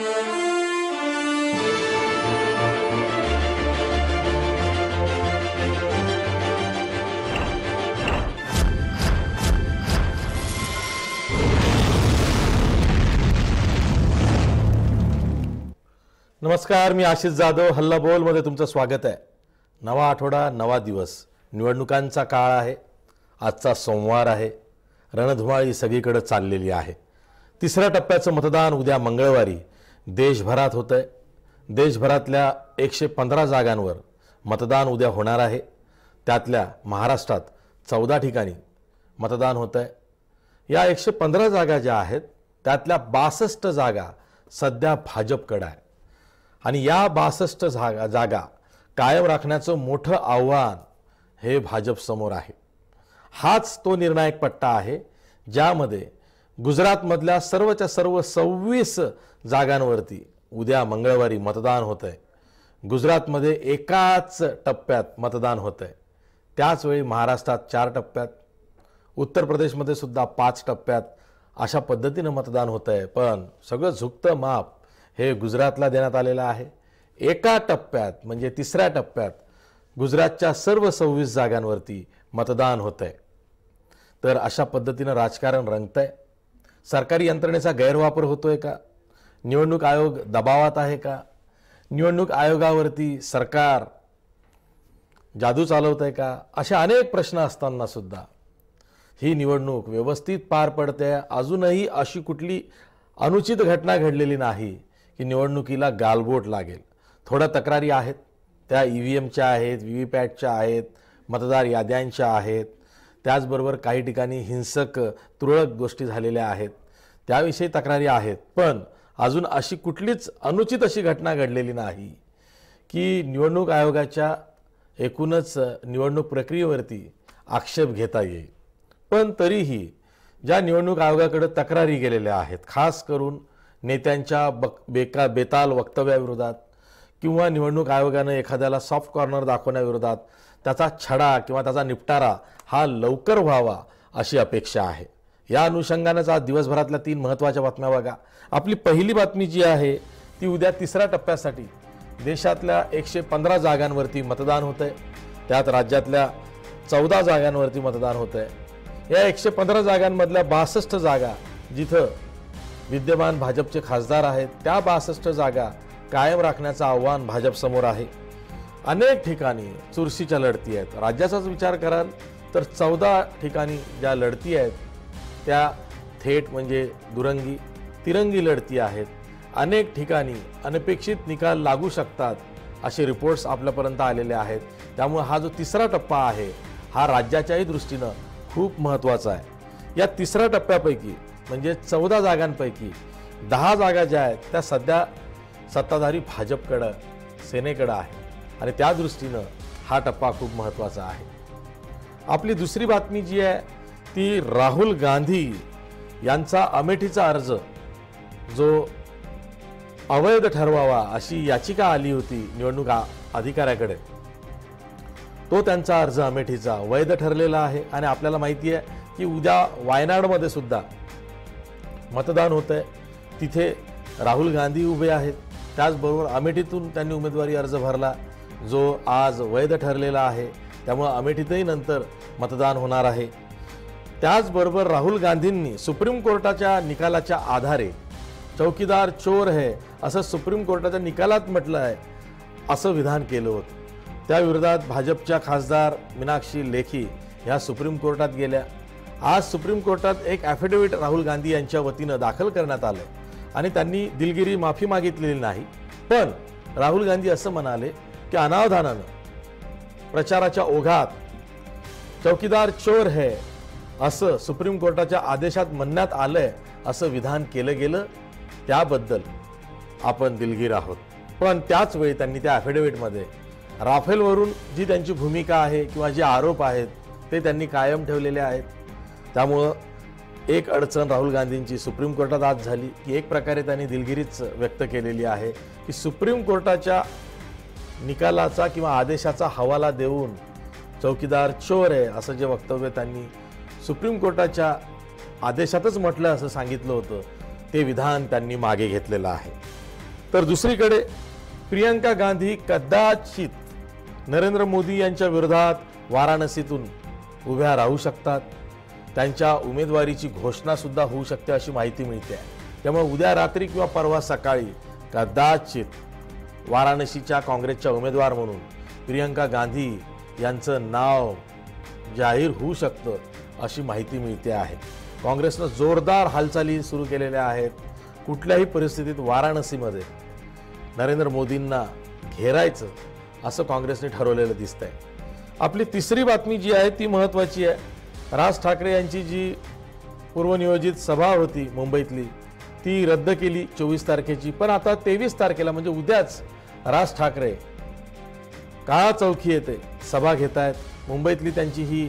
नमस्कार, मी आशिष जाधव. हल्ला बोल मध्ये तुमचं स्वागत आहे. नवा आठवडा, नवा दिवस, निवडणुकांचा काळ आहे. आजचा सोमवार आहे. रणधुमाळी सगळीकडे चाललेली आहे. तिसऱ्या टप्प्याचं मतदान उद्या मंगळवारी देशभरात होतंय. देशभरातल्या 115 जागांवर मतदान उद्या होणार आहे. त्यातल्या महाराष्ट्रात 14 ठिकाणी मतदान होतंय. या 115 जागा ज्या आहेत त्यातल्या 62 जागा सध्या भाजपकडे आहे आणि या 62 जागा कायम राखण्याचं मोठं आव्हान हे भाजप समोर आहे. हाच तो निर्णायक पट्टा आहे ज्यामध्ये गुजरातमधल्या सर्वच्या सर्व 26 जागांवरती उद्या मंगळवारी मतदान होतंय. गुजरातमध्ये एकाच टप्प्यात मतदान होतंय. त्याच वेळी महाराष्ट्रात 4 टप्प्यात, उत्तर प्रदेशमध्ये सुद्धा 5 टप्प्यात अशा पद्धतीनं मतदान होतंय. पण सगळं झुकतं माप हे गुजरातला देण्यात आलेलं आहे. एका टप्प्यात म्हणजे तिसऱ्या टप्प्यात गुजरातच्या सर्व 26 जागांवरती मतदान होतंय. तर अशा पद्धतीनं राजकारण रंगतंय. सरकारी यंत्रणेचा गैरवापर होतोय का? निवडणूक आयोग दबावात आहे का? निवडणूक आयोगावरती सरकार जादू चालवतंय का? अशा अनेक प्रश्न असताना सुद्धा ही निवडणूक व्यवस्थित पार पडते. अजूनही अशी कुठली अनुचित घटना घडलेली नाही की निवडणुकीला गालबोट लागेल. थोड्या तक्रारी आहेत, त्या EVMच्या आहेत, VVPATच्या आहेत, मतदार याद्यांच्या आहेत. त्याचबरोबर काही ठिकाणी हिंसक तुरळक गोष्टी झालेल्या आहेत, त्याविषयी तक्रारी आहेत. पण अजून अशी कुठलीच अनुचित अशी घटना घडलेली नाही की निवडणूक आयोगाच्या एकूणच निवडणूक प्रक्रियेवरती आक्षेप घेता येईल. पण तरीही ज्या निवडणूक आयोगाकडे तक्रारी गेलेल्या आहेत, खास करून नेत्यांच्या बेताल वक्तव्याविरोधात किंवा निवडणूक आयोगानं एखाद्याला सॉफ्ट कॉर्नर दाखवण्याविरोधात, त्याचा छडा किंवा त्याचा निपटारा हा लवकर व्हावा अशी अपेक्षा आहे. या अनुषंगानेच आज दिवसभरातल्या 3 महत्त्वाच्या बातम्या बघा. आपली पहिली बातमी जी आहे ती उद्या तिसऱ्या टप्प्यासाठी देशातल्या 115 जागांवरती मतदान होतंय. त्यात राज्यातल्या 14 जागांवरती मतदान होतंय. या 115 जागांमधल्या 62 जागा जिथं विद्यमान भाजपचे खासदार आहेत, त्या 62 जागा कायम राखण्याचं आव्हान भाजपसमोर आहे. अनेक ठिकाणी चुरशीच्या लढती आहेत. राज्याचाच विचार कराल तर 14 ठिकाणी ज्या लढती आहेत त्या थेट म्हणजे दुरंगी तिरंगी लढती आहेत. अनेक ठिकाणी अनपेक्षित निकाल लागू शकतात असे रिपोर्ट्स आपल्यापर्यंत आलेले आहेत. त्यामुळे हा जो तिसरा टप्पा आहे हा राज्याच्याही दृष्टीनं खूप महत्त्वाचा आहे. या तिसऱ्या टप्प्यापैकी म्हणजे 14 जागांपैकी 10 जागा ज्या आहेत त्या सध्या सत्ताधारी भाजपकडं, सेनेकडं आहे आणि त्या दृष्टीनं हा टप्पा खूप महत्त्वाचा आहे. आपली दुसरी बातमी जी आहे ती राहुल गांधी यांचा अमेठीचा अर्ज जो अवैध ठरवावा अशी याचिका आली होती निवडणूक अधिकाऱ्याकडे, तो त्यांचा अर्ज अमेठीचा वैध ठरलेला आहे. आणि आपल्याला माहिती आहे की उद्या वायनाडमध्ये सुद्धा मतदान होतंय. तिथे राहुल गांधी उभे आहेत. त्याचबरोबर अमेठीतून त्यांनी उमेदवारी अर्ज भरला जो आज वैध ठरलेला आहे. त्यामुळे अमेठीतही नंतर मतदान होणार आहे. त्याचबरोबर राहुल गांधींनी सुप्रीम कोर्टाच्या निकालाच्या आधारे चौकीदार चोर है असं सुप्रीम कोर्टाच्या निकालात म्हटलं आहे असं विधान केलं होतं. त्याविरोधात भाजपच्या खासदार मीनाक्षी लेखी ह्या सुप्रीम कोर्टात गेल्या. आज सुप्रीम कोर्टात एक ॲफिडेव्हिट राहुल गांधी यांच्या वतीनं दाखल करण्यात आलं आणि त्यांनी दिलगिरी माफी मागितलेली नाही. पण राहुल गांधी असं म्हणाले की अनावधानानं प्रचाराच्या ओघात चौकीदार चोर है असं सुप्रीम कोर्टाच्या आदेशात म्हणण्यात आलंय असं विधान केलं गेलं, त्याबद्दल आपण दिलगीर आहोत. पण त्याच वेळी त्यांनी त्या ॲफिडेव्हिटमध्ये राफेलवरून जी त्यांची भूमिका आहे किंवा जे आरोप आहेत ते त्यांनी कायम ठेवलेले आहेत. त्यामुळं एक अडचण राहुल गांधींची सुप्रीम कोर्टात आज झाली की एक प्रकारे त्यांनी दिलगिरीच व्यक्त केलेली आहे की सुप्रीम कोर्टाच्या निकालाचा किंवा आदेशाचा हवाला देऊन चौकीदार चोर आहे असं जे वक्तव्य त्यांनी सुप्रीम कोर्टाच्या आदेशातच म्हटलं असं सांगितलं होतं ते विधान त्यांनी मागे घेतलेलं आहे. तर दुसरीकडे प्रियंका गांधी कदाचित नरेंद्र मोदी यांच्या विरोधात वाराणसीतून उभ्या राहू शकतात. त्यांच्या उमेदवारीची घोषणा सुद्धा होऊ शकते अशी माहिती मिळते. त्यामुळे उद्या रात्री किंवा परवा सकाळी कदाचित वाराणसीच्या काँग्रेसच्या उमेदवार म्हणून प्रियंका गांधी यांचं नाव जाहीर होऊ शकतं अशी माहिती मिळते आहे. काँग्रेसनं जोरदार हालचाली सुरू केलेल्या आहेत. कुठल्याही परिस्थितीत वाराणसीमध्ये नरेंद्र मोदींना घेरायचं असं काँग्रेसने ठरवलेलं दिसतंय. आपली तिसरी बातमी जी आहे ती महत्त्वाची आहे. राज ठाकरे यांची जी पूर्वनियोजित सभा होती मुंबईतली ती रद्द केली 24 तारखेची. पण आता 23 तारखेला म्हणजे उद्याच राज ठाकरे काळा चौकी येथे सभा घेत आहेत. मुंबईतली त्यांची ही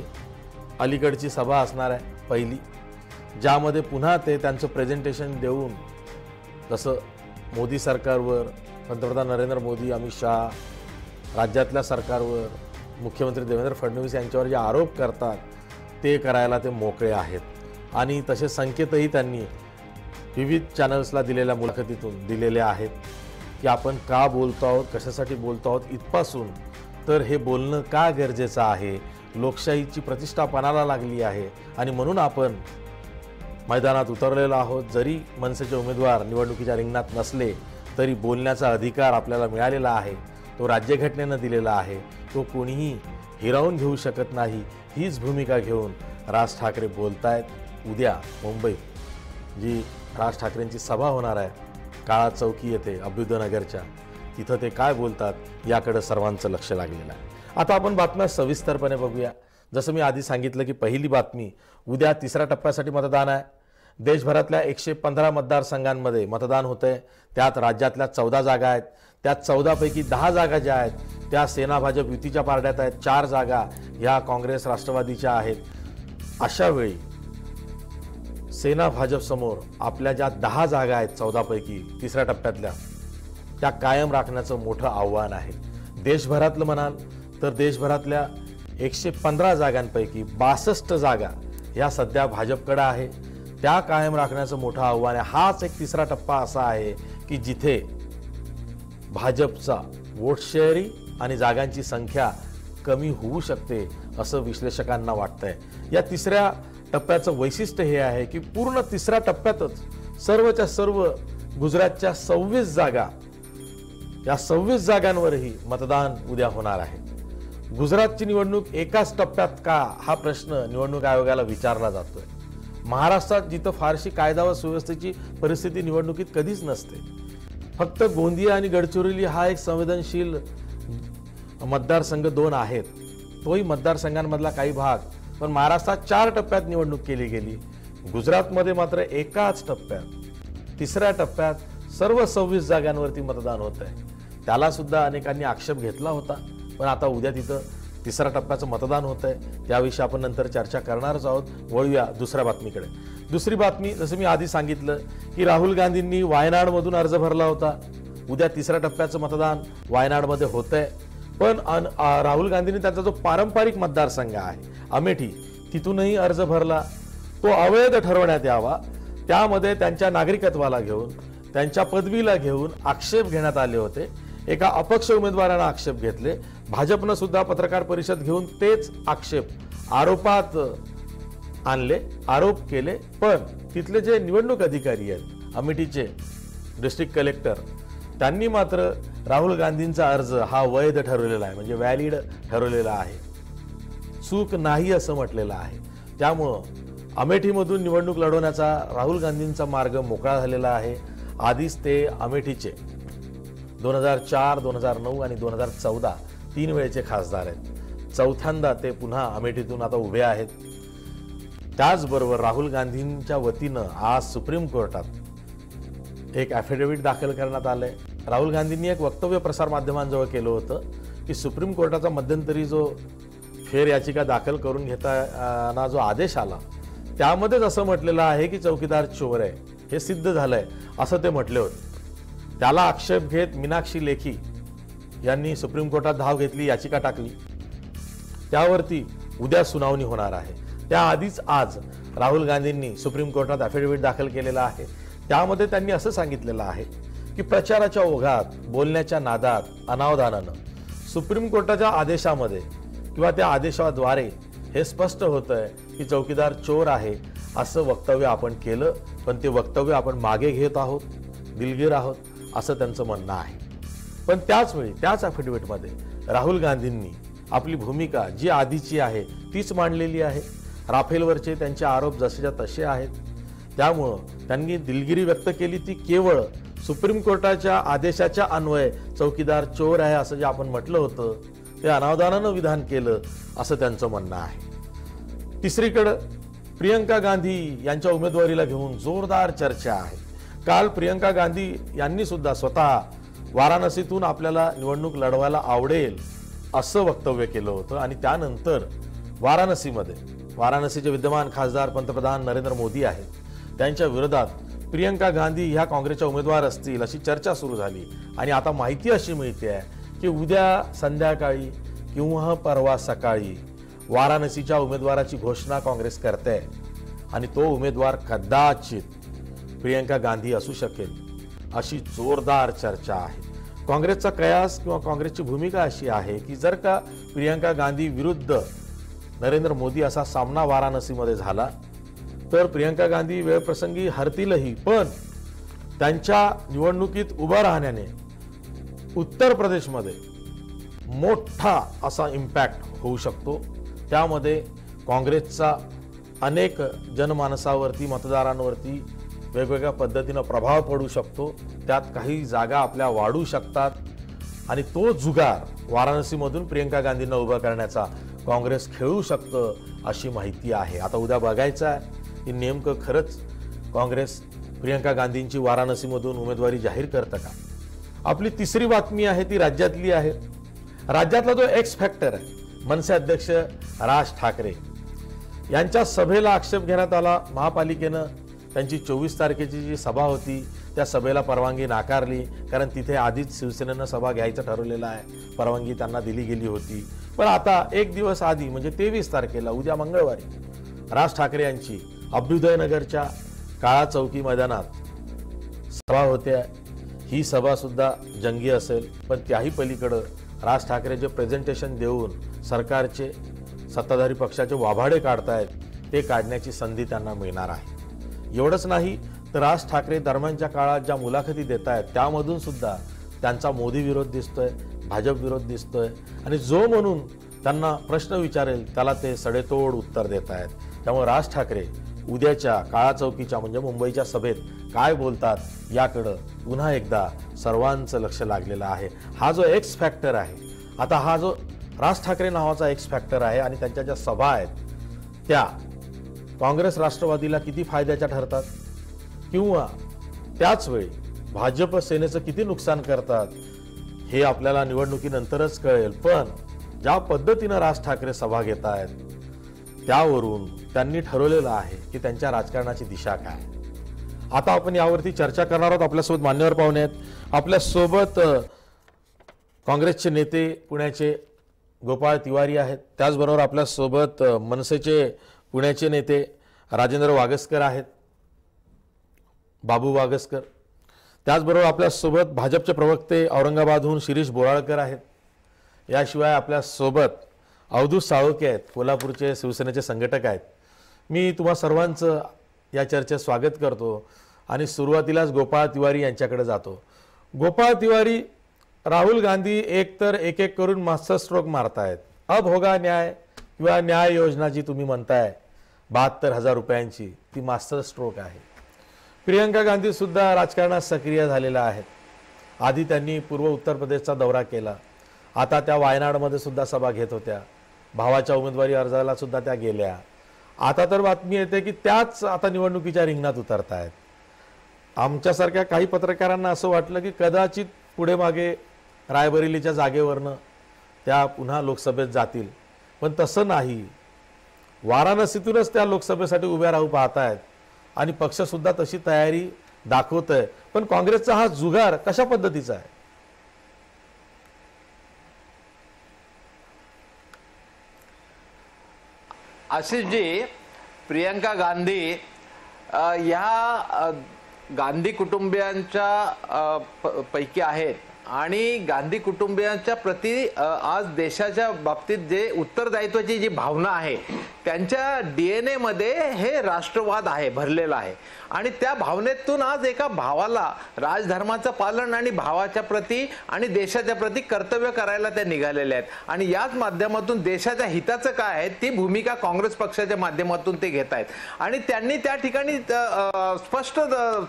अलीकडची सभा असणार आहे पहिली, ज्यामध्ये पुन्हा ते त्यांचं प्रेझेंटेशन देऊन जसं मोदी सरकारवर, पंतप्रधान नरेंद्र मोदी, अमित शहा, राज्यातल्या सरकारवर, मुख्यमंत्री देवेंद्र फडणवीस यांच्यावर जे आरोप करतात ते करायला ते मोकळे आहेत. आणि तसे संकेतही त्यांनी विविध चॅनल्सला दिलेल्या मुलाखतीतून दिलेले आहेत की आपण का बोलतो आहोत, कशासाठी बोलतो आहोत, इथपासून तर हे बोलणं का गरजेचं आहे, लोकशाहीची प्रतिष्ठा पणाला लागली आहे आणि म्हणून आपण मैदानात उतरलेलो आहोत. जरी मनसेचे उमेदवार निवडणुकीच्या रिंगणात नसले तरी बोलण्याचा अधिकार आपल्याला मिळालेला आहे. तो राज्यघटनेनं दिलेला आहे. तो कोणीही हिरावून घेऊ शकत नाही. हीच भूमिका घेऊन राज ठाकरे बोलतायत. उद्या मुंबईत जी राज ठाकरेंची सभा होणार आहे काळा चौकी येथे अभ्युदयनगरच्या, तिथं ते काय बोलतात याकडे सर्वांचं लक्ष लागलेलं आहे. आता आपण बातम्या सविस्तरपणे बघूया. जसं मी आधी सांगितलं की पहिली बातमी, उद्या तिसऱ्या टप्प्यासाठी मतदान आहे. देशभरातल्या 115 मतदारसंघांमध्ये मतदान होतंय. त्यात राज्यातल्या 14 जागा आहेत. त्यात 14 पैकी 10 जागा ज्या आहेत त्या सेना भाजप युतीच्या पारड्यात आहेत. 4 जागा ह्या काँग्रेस राष्ट्रवादीच्या आहेत. अशा वेळी सेना भाजप समोर आपल्या ज्या 10 जागा आहेत 14 पैकी तिसऱ्या टप्प्यातल्या त्या कायम राखण्याचं मोठं आव्हान आहे. देशभरातलं म्हणाल तर देशभरातल्या 115 जागांपैकी 62 जागा ह्या सध्या भाजपकडे आहे. त्या कायम राखण्याचं मोठं आव्हान आहे. हाच एक तिसरा टप्पा असा आहे की जिथे भाजपचा वोट शेअरिंग आणि जागांची संख्या कमी होऊ शकते असं विश्लेषकांना वाटतंय. या तिसऱ्या टप्प्याचं वैशिष्ट्य हे आहे की पूर्ण तिसऱ्या टप्प्यातच सर्वच्या सर्व गुजरातच्या 26 जागा, या 26 जागांवरही मतदान उद्या होणार आहे. गुजरातची निवडणूक एकाच टप्प्यात का हा प्रश्न निवडणूक आयोगाला विचारला जातोय. महाराष्ट्रात जिथं फारशी कायदा व सुव्यवस्थेची परिस्थिती निवडणुकीत कधीच नसते. फक्त गोंदिया आणि गडचिरोली हा एक संवेदनशील मतदारसंघ 2 आहेत. तोही मतदारसंघांमधला काही भाग. पण महाराष्ट्रात 4 टप्प्यात निवडणूक केली गेली. गुजरातमध्ये मात्र एकाच टप्प्यात तिसऱ्या टप्प्यात सर्व 26 जागांवरती मतदान होत आहे. त्याला सुद्धा अनेकांनी आक्षेप घेतला होता. पण आता उद्या तिथं तिसऱ्या टप्प्याचं मतदान होत आहे. त्याविषयी आपण नंतर चर्चा करणारच आहोत. वळूया दुसऱ्या बातमीकडे. दुसरी बातमी, जसं मी आधी सांगितलं की राहुल गांधींनी वायनाडमधून अर्ज भरला होता. उद्या तिसऱ्या टप्प्याचं मतदान वायनाडमध्ये होत आहे. पण राहुल गांधींनी त्यांचा जो पारंपरिक मतदारसंघ आहे अमेठी, तिथूनही अर्ज भरला. तो अवैध ठरवण्यात यावा त्यामध्ये त्यांच्या नागरिकत्वाला घेऊन, त्यांच्या पदवीला घेऊन आक्षेप घेण्यात आले होते. एका अपक्ष उमेदवारानं आक्षेप घेतले. भाजपनं सुद्धा पत्रकार परिषद घेऊन तेच आक्षेप आरोपात आणले, आरोप केले. पण तिथले जे निवडणूक अधिकारी आहेत अमेठीचे डिस्ट्रिक्ट कलेक्टर, त्यांनी मात्र राहुल गांधींचा अर्ज हा वैध ठरवलेला आहे, म्हणजे व्हॅलिड ठरवलेला आहे, चूक नाही असं म्हटलेलं आहे. त्यामुळं अमेठीमधून निवडणूक लढवण्याचा राहुल गांधींचा मार्ग मोकळा झालेला आहे. आधीच ते अमेठीचे 2004, 2009 आणि 2014 3 वेळेचे खासदार आहेत. चौथ्यांदा ते पुन्हा अमेठीतून आता उभे आहेत. त्याचबरोबर राहुल गांधींच्या वतीनं आज सुप्रीम कोर्टात एक ॲफिडेव्हिट दाखल करण्यात आलंय. राहुल गांधींनी एक वक्तव्य प्रसारमाध्यमांजवळ केलं होतं की सुप्रीम कोर्टाचा मध्यंतरी जो फेर याचिका दाखल करून घेताना जो आदेश आला त्यामध्येच असं म्हटलेलं आहे की चौकीदार चोर आहे, हे सिद्ध झालंय असं ते म्हटले होते. त्याला आक्षेप घेत मीनाक्षी लेखी यांनी सुप्रीम कोर्टात धाव घेतली, याचिका टाकली. त्यावरती उद्या सुनावणी होणार आहे. त्याआधीच आज राहुल गांधींनी सुप्रीम कोर्टात ॲफिडेव्हिट दाखल केलेला आहे. त्यामध्ये त्यांनी असं सांगितलेलं आहे की प्रचाराच्या ओघात, बोलण्याच्या नादात, अनावधानानं सुप्रीम कोर्टाच्या आदेशामध्ये किंवा त्या आदेशाद्वारे हे स्पष्ट होतंय की चौकीदार चोर आहे असं वक्तव्य आपण केलं, पण ते वक्तव्य आपण मागे घेत आहोत, दिलगीर आहोत असं त्यांचं म्हणणं आहे. पण त्याच वेळी त्याच ॲफिडेव्हिटमध्ये राहुल गांधींनी आपली भूमिका जी आधीची आहे तीच मांडलेली आहे. राफेलवरचे त्यांचे आरोप जसेच्या तसे आहेत. त्यामुळं त्यांनी दिलगिरी व्यक्त केली ती केवळ सुप्रीम कोर्टाच्या आदेशाच्या अन्वये चौकीदार चोर आहे असं जे आपण म्हटलं होतं ते अनावधानानं विधान केलं असं त्यांचं म्हणणं आहे. तिसरीकडं प्रियंका गांधी यांच्या उमेदवारीला घेऊन जोरदार चर्चा आहे. काल प्रियंका गांधी यांनी सुद्धा स्वतः वाराणसीतून आपल्याला निवडणूक लढवायला आवडेल असं वक्तव्य केलं होतं आणि त्यानंतर वाराणसीचे विद्यमान खासदार पंतप्रधान नरेंद्र मोदी आहेत, त्यांच्या विरोधात प्रियंका गांधी ह्या काँग्रेसच्या उमेदवार असतील अशी चर्चा सुरू झाली. आणि आता माहिती अशी मिळते आहे की उद्या संध्याकाळी किंवा परवा सकाळी वाराणसीच्या उमेदवाराची घोषणा काँग्रेस करते आणि तो उमेदवार कदाचित प्रियंका गांधी असू शकेल अशी जोरदार चर्चा आहे. काँग्रेसचा कयास किंवा काँग्रेसची भूमिका अशी आहे की जर का प्रियंका गांधी विरुद्ध नरेंद्र मोदी असा सामना वाराणसीमध्ये झाला तर प्रियंका गांधी वेळप्रसंगी हरतीलही, पण त्यांच्या निवडणुकीत उभं राहण्याने उत्तर प्रदेशमध्ये मोठा असा इम्पॅक्ट होऊ शकतो. त्यामध्ये काँग्रेसचा अनेक जनमानसावरती, मतदारांवरती वेगवेगळ्या पद्धतीनं प्रभाव पडू शकतो. त्यात काही जागा आपल्या वाढू शकतात आणि तो जुगार वाराणसीमधून प्रियंका गांधींना उभा करण्याचा काँग्रेस खेळू शकतं अशी माहिती आहे. आता उद्या बघायचं आहे की नेमकं खरंच काँग्रेस प्रियंका गांधींची वाराणसीमधून उमेदवारी जाहीर करतं का. आपली तिसरी बातमी आहे ती राज्यातली आहे. राज्यातला जो एक्स फॅक्टर आहे मनसे अध्यक्ष राज ठाकरे यांच्या सभेला आक्षेप घेण्यात आला. महापालिकेनं त्यांची 24 तारखेची जी सभा होती त्या सभेला परवानगी नाकारली, कारण तिथे आधीच शिवसेनेनं सभा घ्यायचं ठरवलेलं आहे, परवानगी त्यांना दिली गेली होती. पण आता एक दिवस आधी म्हणजे 23 तारखेला उद्या मंगळवारी राज ठाकरे यांची अभ्युदयनगरच्या काळा चौकी मैदानात सभा होते. ही सभा सुद्धा जंगी असेल, पण त्याही पलीकडं राज ठाकरे जे प्रेझेंटेशन देऊन सरकारचे सत्ताधारी पक्षाचे वाभाडे काढतायत ते काढण्याची संधी त्यांना मिळणार आहे. एवढंच नाही तर राज ठाकरे दरम्यानच्या काळात ज्या मुलाखती देत आहेत त्यामधून सुद्धा त्यांचा मोदी विरोध दिसतोय, भाजप विरोध दिसतोय आणि जो म्हणून त्यांना प्रश्न विचारेल त्याला ते सडेतोड उत्तर देत आहेत. त्यामुळे राज ठाकरे उद्याच्या काळा चौकीच्या म्हणजे मुंबईच्या सभेत काय बोलतात याकडं पुन्हा एकदा सर्वांचं लक्ष लागलेलं आहे. हा जो एक्स फॅक्टर आहे, आता हा जो राज ठाकरे नावाचा एक्स फॅक्टर आहे आणि त्यांच्या ज्या सभा आहेत त्या काँग्रेस राष्ट्रवादीला किती फायद्याच्या ठरतात किंवा त्याच वेळी भाजप सेनेचं किती नुकसान करतात हे आपल्याला निवडणुकीनंतरच कळेल. पण ज्या पद्धतीनं राज ठाकरे सभा घेत आहेत त्यावरून त्यांनी ठरवलेलं आहे की त्यांच्या राजकारणाची दिशा काय. आता आपण यावरती चर्चा करणार आहोत. आपल्यासोबत मान्यवर पाहुणे आहेत. आपल्यासोबत काँग्रेसचे नेते पुण्याचे गोपाळ तिवारी आहेत. त्याचबरोबर आपल्यासोबत मनसेचे पुण्याचे नेते राजेंद्र वागस्कर आहेत, बाबू वागस्कर. त्याचबरोबर आपल्यासोबत भाजपचे प्रवक्ते औरंगाबादहून शिरीष बोराळकर आहेत. याशिवाय आपल्यासोबत अवधूत साळोखे आहेत, कोल्हापूरचे शिवसेनेचे संघटक आहेत. मी तुम्हा सर्वांचं या चर्चेत स्वागत करतो आणि सुरुवातीलाच गोपाळ तिवारी यांच्याकडे जातो. गोपाळ तिवारी, राहुल गांधी एकतर एक एक करून मास्टर स्ट्रोक मारतायत. अब होगा न्याय किंवा न्याय योजना जी तुम्ही म्हणताय 72,000 रुपयांची ती मास्टर स्ट्रोक आहे. प्रियंका गांधी सुद्धा राजकारणात सक्रिय झालेल्या आहेत. आधी त्यांनी पूर्व उत्तर प्रदेशचा दौरा केला, आता त्या वायनाडमध्ये सुद्धा सभा घेत होत्या. भावाच्या उमेदवारी अर्जाला सुद्धा त्या गेल्या. आता तर बातमी येते की त्याच आता निवडणुकीच्या रिंगणात उतरत आहेत. आमच्यासारख्या काही पत्रकारांना असं वाटलं की कदाचित पुढे मागे रायबरेलीच्या जागेवरनं त्या पुन्हा लोकसभेत जातील, पण तसं नाही. वाराणसीतूनच त्या लोकसभेसाठी उभ्या राहू पाहत आहेत आणि पक्षसुद्धा तशी तयारी दाखवत आहे. पण काँग्रेसचा हा जुगार कशा पद्धतीचा आहे? आशिषजी, प्रियंका गांधी या गांधी कुटुंबियांच्या पैकी आहेत आणि गांधी कुटुंबियांच्या प्रति आज देशाच्या बाबतीत जे उत्तरदायित्वाची जी भावना आहे त्यांच्या DNA मध्ये हे राष्ट्रवाद आहे, भरलेला आहे. आणि त्या भावनेतून आज एका भावाला राजधर्माचं पालन आणि भावाच्या प्रती आणि देशाच्या प्रती कर्तव्य करायला ते निघालेले आहेत. आणि याच माध्यमातून देशाच्या हिताचं काय आहे ती भूमिका काँग्रेस पक्षाच्या माध्यमातून ते घेत आहेत. आणि त्यांनी त्या ठिकाणी स्पष्ट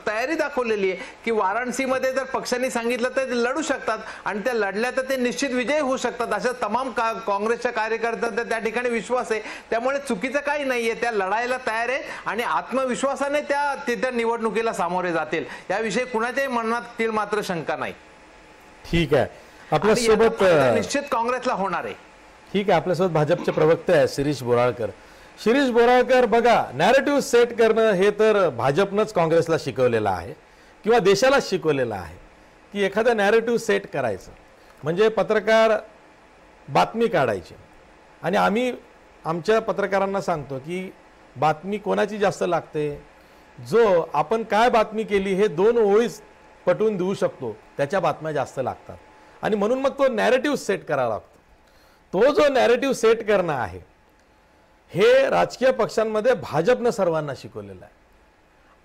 तयारी दाखवलेली आहे की वाराणसीमध्ये जर पक्षांनी सांगितलं तर ते लढू शकतात आणि त्या लढल्या तर ते निश्चित विजयी होऊ शकतात अशा तमाम काँग्रेसच्या कार्यकर्त्यांचा त्या ठिकाणी विश्वास आहे. त्यामुळे चुकीचं काही नाहीये, त्या लढायला तयार आहे आणि आत्मविश्वासाने त्या निवडणुकीला सामोरे जातील याविषयी कुणाच्याही मनात मात्र शंका नाही. ठीक आहे, आपल्या सोबत निश्चित काँग्रेसला होणार आहे. ठीक आहे, आपल्यासोबत भाजपचे प्रवक्ते आहे शिरीष बोराळकर. शिरीष बोराळकर, बघा, नॅरेटिव्ह सेट करणं हे तर भाजपनंच काँग्रेसला शिकवलेलं आहे किंवा देशाला शिकवलेलं आहे की एखादं नॅरेटिव्ह सेट करायचं म्हणजे पत्रकार बातमी काढायची. आणि आम्ही आमच्या पत्रकारांना सांगतो की बातमी कोणाची जास्त लागते, जो आपण काय बातमी केली हे 2 ओळीत पटवून देऊ शकतो त्याच्या बातम्या जास्त लागतात. आणि म्हणून मग तो नॅरेटिव्ह सेट करावा लागतो. तो जो नॅरेटिव्ह सेट करणं आहे हे राजकीय पक्षांमध्ये भाजपनं सर्वांना शिकवलेलं आहे.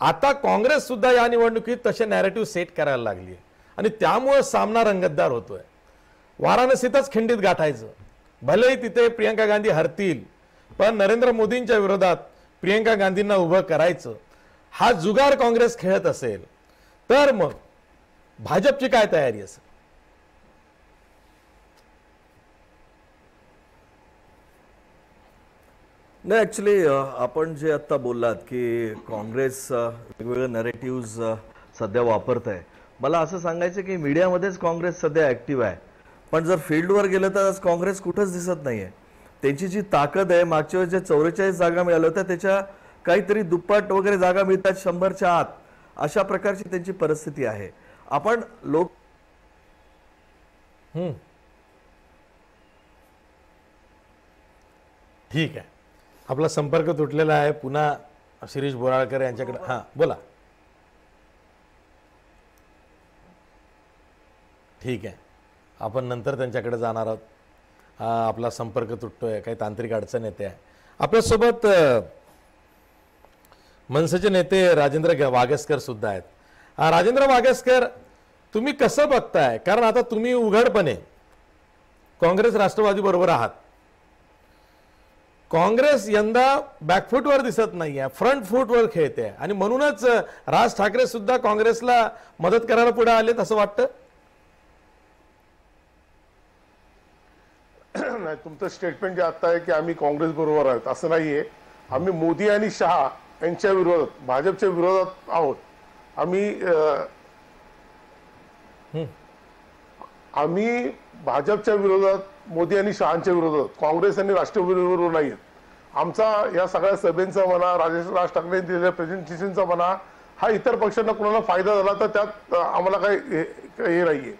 आता काँग्रेस सुद्धा या निवडणुकीत तसे नॅरेटिव्ह सेट करायला लागली आहे आणि त्यामुळे सामना रंगतदार होतोय. वाराणसीतच खिंडीत गाठायचं, भलेही तिथे प्रियंका गांधी हरतील पण नरेंद्र मोदींच्या विरोधात प्रियंका गांधींना उभं करायचं हा जुगार काँग्रेस खेळत असेल तर मग भाजपची काय तयारी असेल? नाही, ॲक्च्युली आपण जे आत्ता बोललात की काँग्रेस वेगवेगळे नॅरेटिव्ज सध्या वापरत आहे, मला असं सांगायचं की मीडियामध्येच काँग्रेस सध्या ॲक्टिव्ह आहे. पण जर फील्डवर गेलं तर आज काँग्रेस कुठंच दिसत नाही आहे. त्यांची जी ताकद आहे, मागच्या वेळेस जे 44 जागा मिळाल्या होत्या त्याच्या काहीतरी दुप्पट वगैरे जागा मिळतात 100च्या आत, अशा प्रकारची त्यांची परिस्थिती आहे. आपण लोक ठीक आहे, आपला संपर्क तुटलेला आहे. पुन्हा शिरीष बोराळकर यांच्याकडे. हां, बोला. ठीक आहे, आपण नंतर त्यांच्याकडे जाणार आहोत. आपला संपर्क तुटतोय, काही तांत्रिक अडचण येते आहे. आपल्यासोबत मनसेचे नेते राजेंद्र वागेस्कर सुद्धा आहेत. राजेंद्र वागेस्कर, तुम्ही कसं बघताय? कारण आता तुम्ही उघडपणे काँग्रेस राष्ट्रवादी बरोबर आहात. काँग्रेस यंदा बॅकफूटवर दिसत नाहीये, फ्रंट फूटवर खेळते आणि म्हणूनच राज ठाकरे सुद्धा काँग्रेसला मदत करायला पुढे आलेत असं वाटतं? नाही, तुमचं स्टेटमेंट जे आता आहे की आम्ही काँग्रेस बरोबर आहोत असं नाहीये. आम्ही मोदी आणि शहा यांच्या विरोधात, भाजपच्या विरोधात आहोत. आम्ही भाजपच्या विरोधात, मोदी आणि शहांच्या विरोधात, काँग्रेस आणि राष्ट्रवादी बरोबर नाहीये. आमचा या सगळ्या सभेंचा म्हणा, राज ठाकरे दिलेल्या प्रेझेंटेशनचा म्हणा, हा इतर पक्षांना कुणाला फायदा झाला तर त्यात आम्हाला काही हे नाहीये.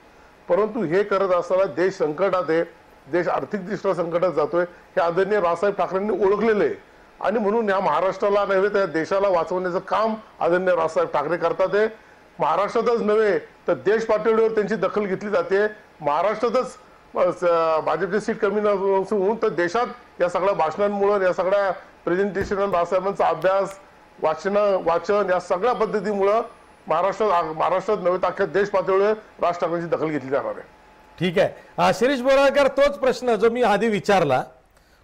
परंतु हे करत असताना देश संकटात आहे, देश आर्थिकदृष्ट्या संकटात जातोय हे आदरणीय राजसाहेब ठाकरेंनी ओळखलेलं आहे. आणि म्हणून या महाराष्ट्राला नव्हे तर देशाला वाचवण्याचं काम आदरणीय राजसाहेब ठाकरे करतात. आहे महाराष्ट्रातच नव्हे तर देश पातळीवर त्यांची दखल घेतली जाते. महाराष्ट्रातच भाजपची सीट कमी नसून तर देशात या सगळ्या भाषणांमुळे, या सगळ्या प्रेझेंटेशन, राजसाहेबांचा अभ्यास, वाचन या सगळ्या पद्धतीमुळं महाराष्ट्रात नव्हे तर अख्ख्या देश पातळीवर राज ठाकरेंची दखल घेतली जाणार आहे. ठीक आहे, शिरीष बोराळकर, तोच प्रश्न जो मी आधी विचारला,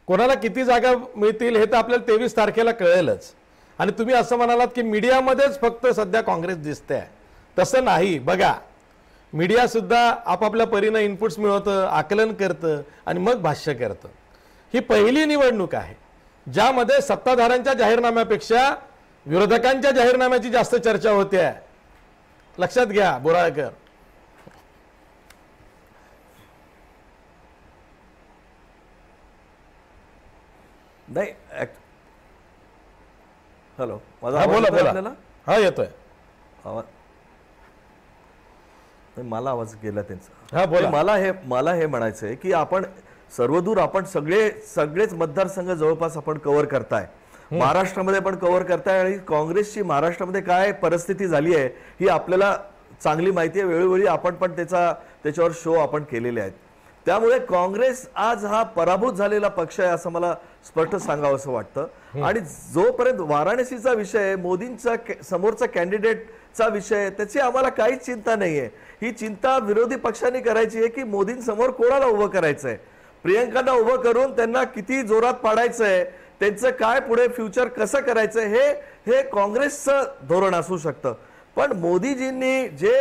कोणाला किती जागा मिळतील हे तर आपल्याला 23 तारखेला कळेलच. आणि तुम्ही असं म्हणालात की मीडियामध्येच फक्त सध्या काँग्रेस दिसते, तसं नाही. बघा, मीडिया सुद्धा आपापल्या परीनं इनपुट्स मिळवतं, आकलन करतं आणि मग भाष्य करतं. ही पहिली निवडणूक आहे ज्यामध्ये सत्ताधाऱ्यांच्या जाहीरनाम्यापेक्षा विरोधकांच्या जाहीरनाम्याची जास्त चर्चा होते. लक्षात घ्या बोराळकर. नाही, हॅलो, माझा बोला बोला. हा, येतोय आवाज. मला आवाज गेला त्यांचा. हा, बोला. मला हे म्हणायचंय की आपण सर्वदूर, आपण सगळेच मतदारसंघ जवळपास आपण कव्हर करताय महाराष्ट्रामध्ये पण कव्हर करताय आणि काँग्रेसची महाराष्ट्रामध्ये काय परिस्थिती झाली आहे ही आपल्याला चांगली माहिती आहे. वेळोवेळी आपण पण त्याच्यावर शो आपण केलेले आहेत. त्यामुळे काँग्रेस आज हा पराभूत झालेला पक्ष आहे असं मला स्पष्ट सांगावं असं वाटतं. आणि जोपर्यंत वाराणसीचा विषय, मोदींचा समोरचा कॅन्डिडेटचा विषय, त्याची आम्हाला काहीच चिंता नाहीये. ही चिंता विरोधी पक्षांनी करायची आहे की मोदींसमोर कोणाला उभं करायचंय, प्रियंकांना उभं करून त्यांना किती जोरात पाडायचंय, त्यांचं काय पुढे फ्युचर कसं करायचंय हे काँग्रेसचं धोरण असू शकतं. पण मोदीजींनी जे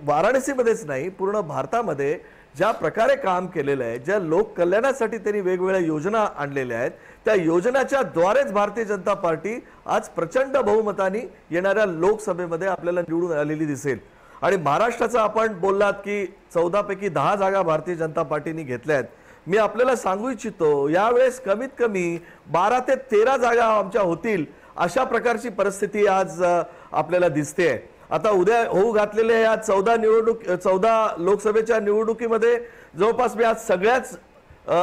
वाराणसीमध्येच नाही पूर्ण भारतामध्ये ज्या प्रकारे काम केलेलं आहे, ज्या लोक कल्याणासाठी त्यांनी वेगवेगळ्या योजना आणलेल्या आहेत, त्या योजनाच्या द्वारेच भारतीय जनता पार्टी आज प्रचंड बहुमताने येणाऱ्या लोकसभेमध्ये आपल्याला निवडून आलेली दिसेल. आणि महाराष्ट्राचा आपण बोललात की 14 पैकी 10 जागा भारतीय जनता पार्टीने घेतल्या आहेत. मी आपल्याला सांगू इच्छितो यावेळेस कमीत कमी 12 ते 13 जागा आमच्या होतील अशा प्रकारची परिस्थिती आज आपल्याला दिसते. आता उद्या होऊ घातलेल्या या 14 लोकसभेच्या निवडणुकीमध्ये जवळपास मी आज सगळ्याच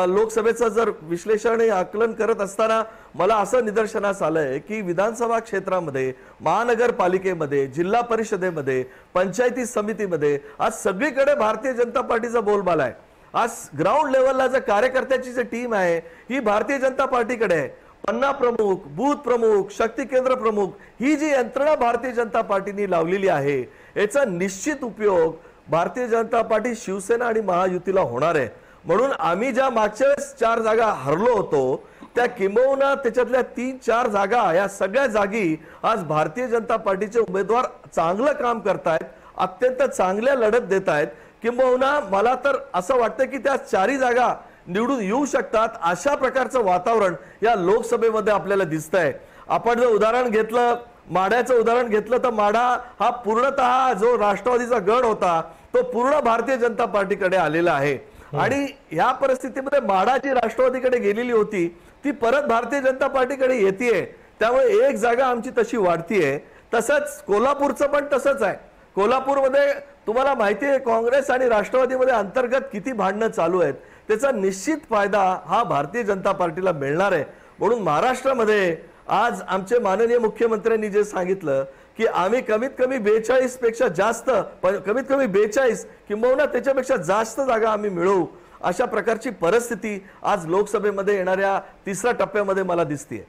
लोकसभेचं जर विश्लेषण आणि आकलन करत असताना मला असं निदर्शनास आलंय की विधानसभा क्षेत्रामध्ये, महानगरपालिकेमध्ये, जिल्हा परिषदेमध्ये, पंचायती समितीमध्ये आज सगळीकडे भारतीय जनता पार्टीचा बोलबाला आहे. आज ग्राउंड लेवलला जे कार्यकर्त्याची जी टीम आहे ही भारतीय जनता पार्टीकडे आहे. पन्ना प्रमुख, बूथ प्रमुख, शक्ती केंद्र प्रमुख ही जी यंत्रणा भारतीय जनता पार्टीने लावलेली आहे याचा निश्चित उपयोग भारतीय जनता पार्टी, शिवसेना आणि महायुतीला होणार आहे. म्हणून आम्ही ज्या मागच्या 4 जागा हरलो होतो त्या किंबहुना त्याच्यातल्या 3-4 जागा या सगळ्या जागी आज भारतीय जनता पार्टीचे उमेदवार चांगलं काम करतायत, अत्यंत चांगल्या लढत देत आहेत. किंबहुना मला तर असं वाटतं की त्या 4ही जागा निवडून येऊ शकतात अशा प्रकारचं वातावरण या लोकसभेमध्ये आपल्याला दिसतंय. आपण जर उदाहरण घेतलं, माढ्याचं उदाहरण घेतलं तर माढा हा पूर्णतः जो राष्ट्रवादीचा गड होता तो पूर्ण भारतीय जनता पार्टीकडे आलेला आहे. आणि या परिस्थितीमध्ये माढा जी राष्ट्रवादीकडे गेलेली होती ती परत भारतीय जनता पार्टीकडे येतेय. त्यामुळे एक जागा आमची तशी वाढतीये. तसंच कोल्हापूरचं पण तसंच आहे. कोल्हापूरमध्ये तुम्हाला माहिती आहे काँग्रेस आणि राष्ट्रवादीमध्ये अंतर्गत किती भांडणं चालू आहेत. त्याचा निश्चित फायदा हा भारतीय जनता पार्टीला मिळणार आहे. म्हणून महाराष्ट्रामध्ये आज आमचे माननीय मुख्यमंत्र्यांनी जे सांगितलं की आम्ही कमीत कमी 42 पेक्षा जास्त, कमीत कमी 42 किंबहुना त्याच्यापेक्षा जास्त जागा आम्ही मिळवू अशा प्रकारची परिस्थिती आज लोकसभेमध्ये येणाऱ्या 3ऱ्या टप्प्यामध्ये मला दिसते.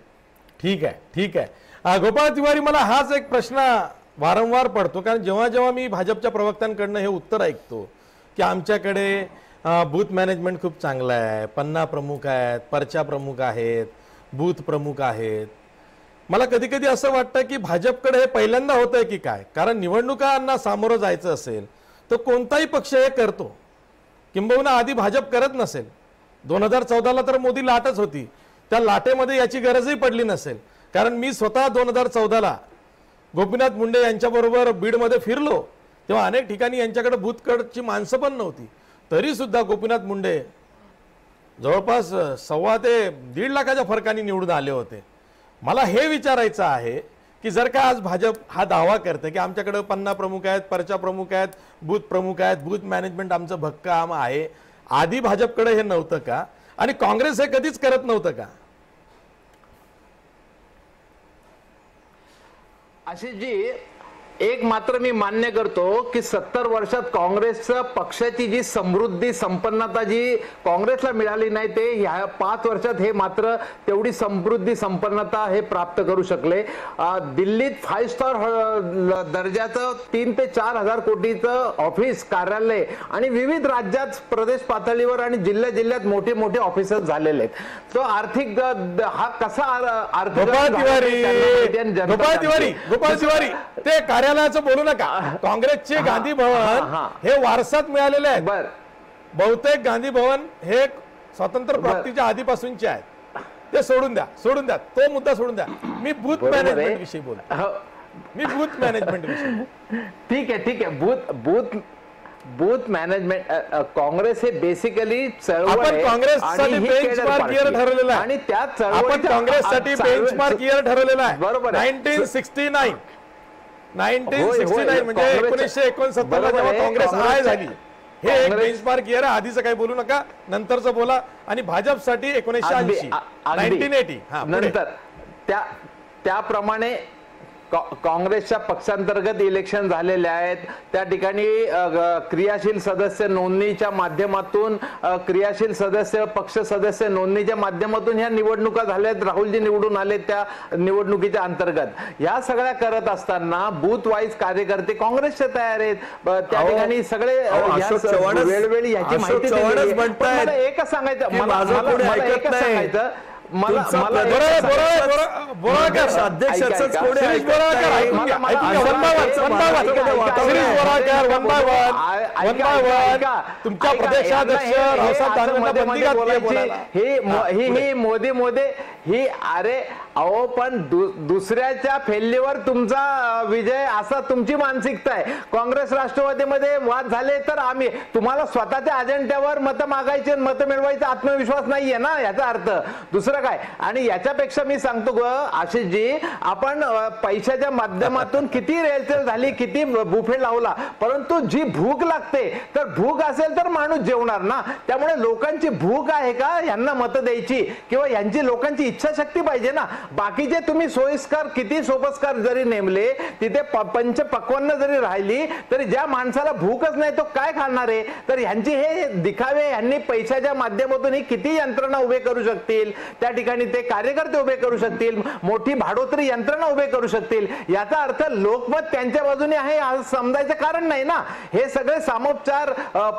ठीक आहे. गोपाळ तिवारी, मला हाच एक प्रश्न वारंवार पडतो, कारण जेव्हा जेव्हा मी भाजपच्या प्रवक्त्यांकडनं हे उत्तर ऐकतो की आमच्याकडे बूथ मॅनेजमेंट खूप चांगलं आहे, पन्ना प्रमुख आहेत, पर्चा प्रमुख आहेत, बूथ प्रमुख आहेत, मला कधी कधी असं वाटतं की भाजपकडे हे पहिल्यांदा होत आहे की काय. कारण निवडणुकांना सामोरं जायचं असेल तर कोणताही पक्ष हे करतो, किंबहुना आधी भाजप करत नसेल. 2014ला तर मोदी लाटच होती, त्या लाटेमध्ये याची गरजही पडली नसेल. कारण मी स्वतः 2014ला गोपीनाथ मुंडे यांच्याबरोबर बीडमध्ये फिरलो तेव्हा अनेक ठिकाणी यांच्याकडे बूथकडची माणसं पण नव्हती, तरी सुद्धा गोपीनाथ मुंडे जवळपास 1.25 ते 1.5 लाखाच्या फरकाने निवडून आले होते. मला हे विचारायचं आहे की जर का आज भाजप हा दावा करते की आमच्याकडे पन्ना प्रमुख आहेत, पर्चा प्रमुख आहेत, बूथ प्रमुख आहेत, बूथ मॅनेजमेंट आमचं भक्कम आहे, आधी भाजपकडे हे नव्हतं का आणि काँग्रेस हे कधीच करत नव्हतं का? आशिषजी, एक मात्र मी मान्य करतो की 70 वर्षात काँग्रेसच्या पक्षाची जी समृद्धी, संपन्नता जी काँग्रेसला मिळाली नाही ते ह्या 5 वर्षात हे मात्र तेवढी समृद्धी, संपन्नता हे प्राप्त करू शकले. दिल्लीत 5 स्टार दर्जाचं 3 ते 4 हजार कोटीचं ऑफिस, कार्यालय आणि विविध राज्यात, प्रदेश पातळीवर आणि जिल्ह्यात मोठे मोठे ऑफिसेस झालेले आहेत. तो आर्थिक हा कसा आर्थिक गोपाळ तिवारी ते कार्यालयाचं बोलू नका. काँग्रेसचे गांधी भवन हे वारसात मिळालेले आहेत. बहुतेक गांधी भवन हे स्वातंत्र्य प्राप्तीच्या आधीपासूनचे आहेत. ते सोडून द्या, तो मुद्दा सोडून द्या. मी बूथ मॅनेजमेंट विषयी बोलतो. ठीक आहे. बूथ मॅनेजमेंट काँग्रेस हे बेसिकली आपण काँग्रेससाठी बेंचमार्क इयर ठरवलेला आहे आणि त्यात आपण काँग्रेससाठी बेंचमार्क इयर ठरवलेला आहे. बरोबर. 1969 म्हणजे 1969 जेव्हा काँग्रेस आय झाली हे एक बेंचमार्क इयर आहे. आधीचं काही बोलू नका, नंतरचं बोला. आणि भाजपसाठी 1980 नंतर त्याप्रमाणे काँग्रेसच्या पक्षांतर्गत इलेक्शन झालेले आहेत. त्या ठिकाणी क्रियाशील सदस्य नोंदणीच्या माध्यमातून क्रियाशील सदस्य पक्ष सदस्य नोंदणीच्या माध्यमातून ह्या निवडणुका झाल्यात. राहुलजी निवडून आले त्या निवडणुकीच्या अंतर्गत. ह्या सगळ्या करत असताना बूथ वाईज कार्यकर्ते काँग्रेसचे तयार आहेत. त्या ठिकाणी सगळे वेळोवेळी ह्याची माहिती दिली. मला एकच सांगायचं, मला एकच सांगायचं, तुमच्या प्रदेशाध्यक्ष मोदी ही अरे अहो पण दुसऱ्याच्या फेल्लीवर तुमचा विजय असा तुमची मानसिकता आहे. काँग्रेस राष्ट्रवादीमध्ये वाद झाले तर आम्ही तुम्हाला स्वतःच्या अजेंड्यावर मतं मागायचे मतं मिळवायचा आत्मविश्वास नाहीये ना, याचा अर्थ दुसरं काय. आणि याच्यापेक्षा मी सांगतो ग आशिषजी, आपण पैशाच्या माध्यमातून किती रेलचेल झाली, किती बुफे लावला, परंतु जी भूक लागते तर भूक असेल तर माणूस जेवणार ना. त्यामुळे लोकांची भूक आहे का यांना मतं द्यायची, किंवा यांची लोकांची इच्छाशक्ती पाहिजे ना. बाकीचे तुम्ही सोयीस्कर किती सोपस्कर जरी नेमले, तिथे पंच पक्वान्न जरी राहिली, तरी ज्या माणसाला भूकच नाही तो काय खाणार आहे. तर ह्यांची हे दिखावे, यांनी पैशाच्या माध्यमातून ही किती यंत्रणा उभे करू शकतील, त्या ठिकाणी ते कार्यकर्ते उभे करू शकतील, मोठी भाडोत्री यंत्रणा उभे करू शकतील. याचा अर्थ लोकमत त्यांच्या बाजूने आहे असं समजायचं कारण नाही ना. हे सगळे सामोपचार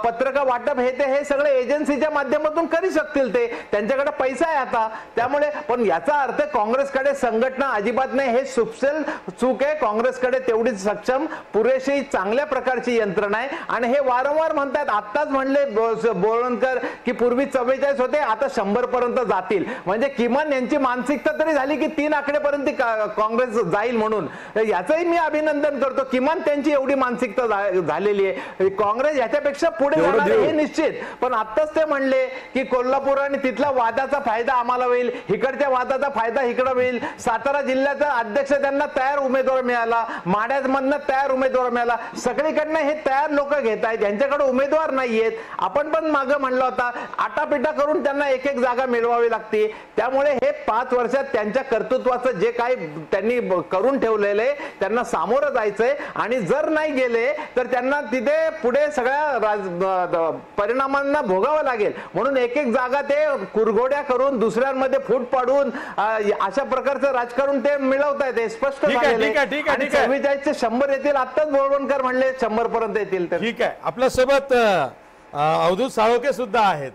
पत्रक वाटप हे सगळे एजन्सीच्या माध्यमातून करू शकतील, ते त्यांच्याकडे पैसा आहे आता. त्यामुळे पण याचा अर्थ काँग्रेसकडे संघटना अजिबात नाही, हे सुपसेल चूक आहे. काँग्रेसकडे तेवढीच सक्षम पुरेशी चांगल्या प्रकारची यंत्रणा आहे. आणि हे वारंवार म्हणतात, आत्ताच म्हणले बोळवणकर की पूर्वी 44 होते आता 100 पर्यंत जातील. म्हणजे किमान यांची मानसिकता तरी झाली की 3 आकडेपर्यंत काँग्रेस जाईल म्हणून. याचंही मी अभिनंदन करतो. किमान त्यांची एवढी मानसिकता झालेली आहे. काँग्रेस याच्यापेक्षा पुढे जाणार हे निश्चित. पण आत्ताच ते म्हणले की कोल्हापूर आणि तिथला वादाचा फायदा आम्हाला होईल, इकडच्या वादाचा फायदा इकडे होईल. सातारा जिल्ह्याचा अध्यक्ष त्यांना तयार उमेदवार मिळाला, माड्यामधनं तयार उमेदवार मिळाला. सगळीकडनं हे तयार लोक घेत आहेत, यांच्याकडे उमेदवार नाहीयेत. आपण पण मागे म्हणलं होता आटापिटा करून त्यांना एक एक जागा मिळवावी लागते. त्यामुळे हे 5 वर्षात त्यांच्या कर्तृत्वाचं जे काही त्यांनी करून ठेवलेलं आहे त्यांना सामोरं जायचंय. आणि जर नाही गेले तर त्यांना तिथे पुढे सगळ्या परिणामांना भोगावं लागेल. म्हणून एक एक जागा ते कुरघोड्या करून दुसऱ्यांमध्ये फूट पाडून अशा प्रकारचं राजकारण ते मिळवतायत, हे स्पष्ट झालेलं आहे. 44 चे 100 येतील. आत्ताच बोळवणकर म्हणले 100 पर्यंत येतील. तर ठीक आहे. आपल्यासोबत अवधूत साळोखे सुद्धा आहेत,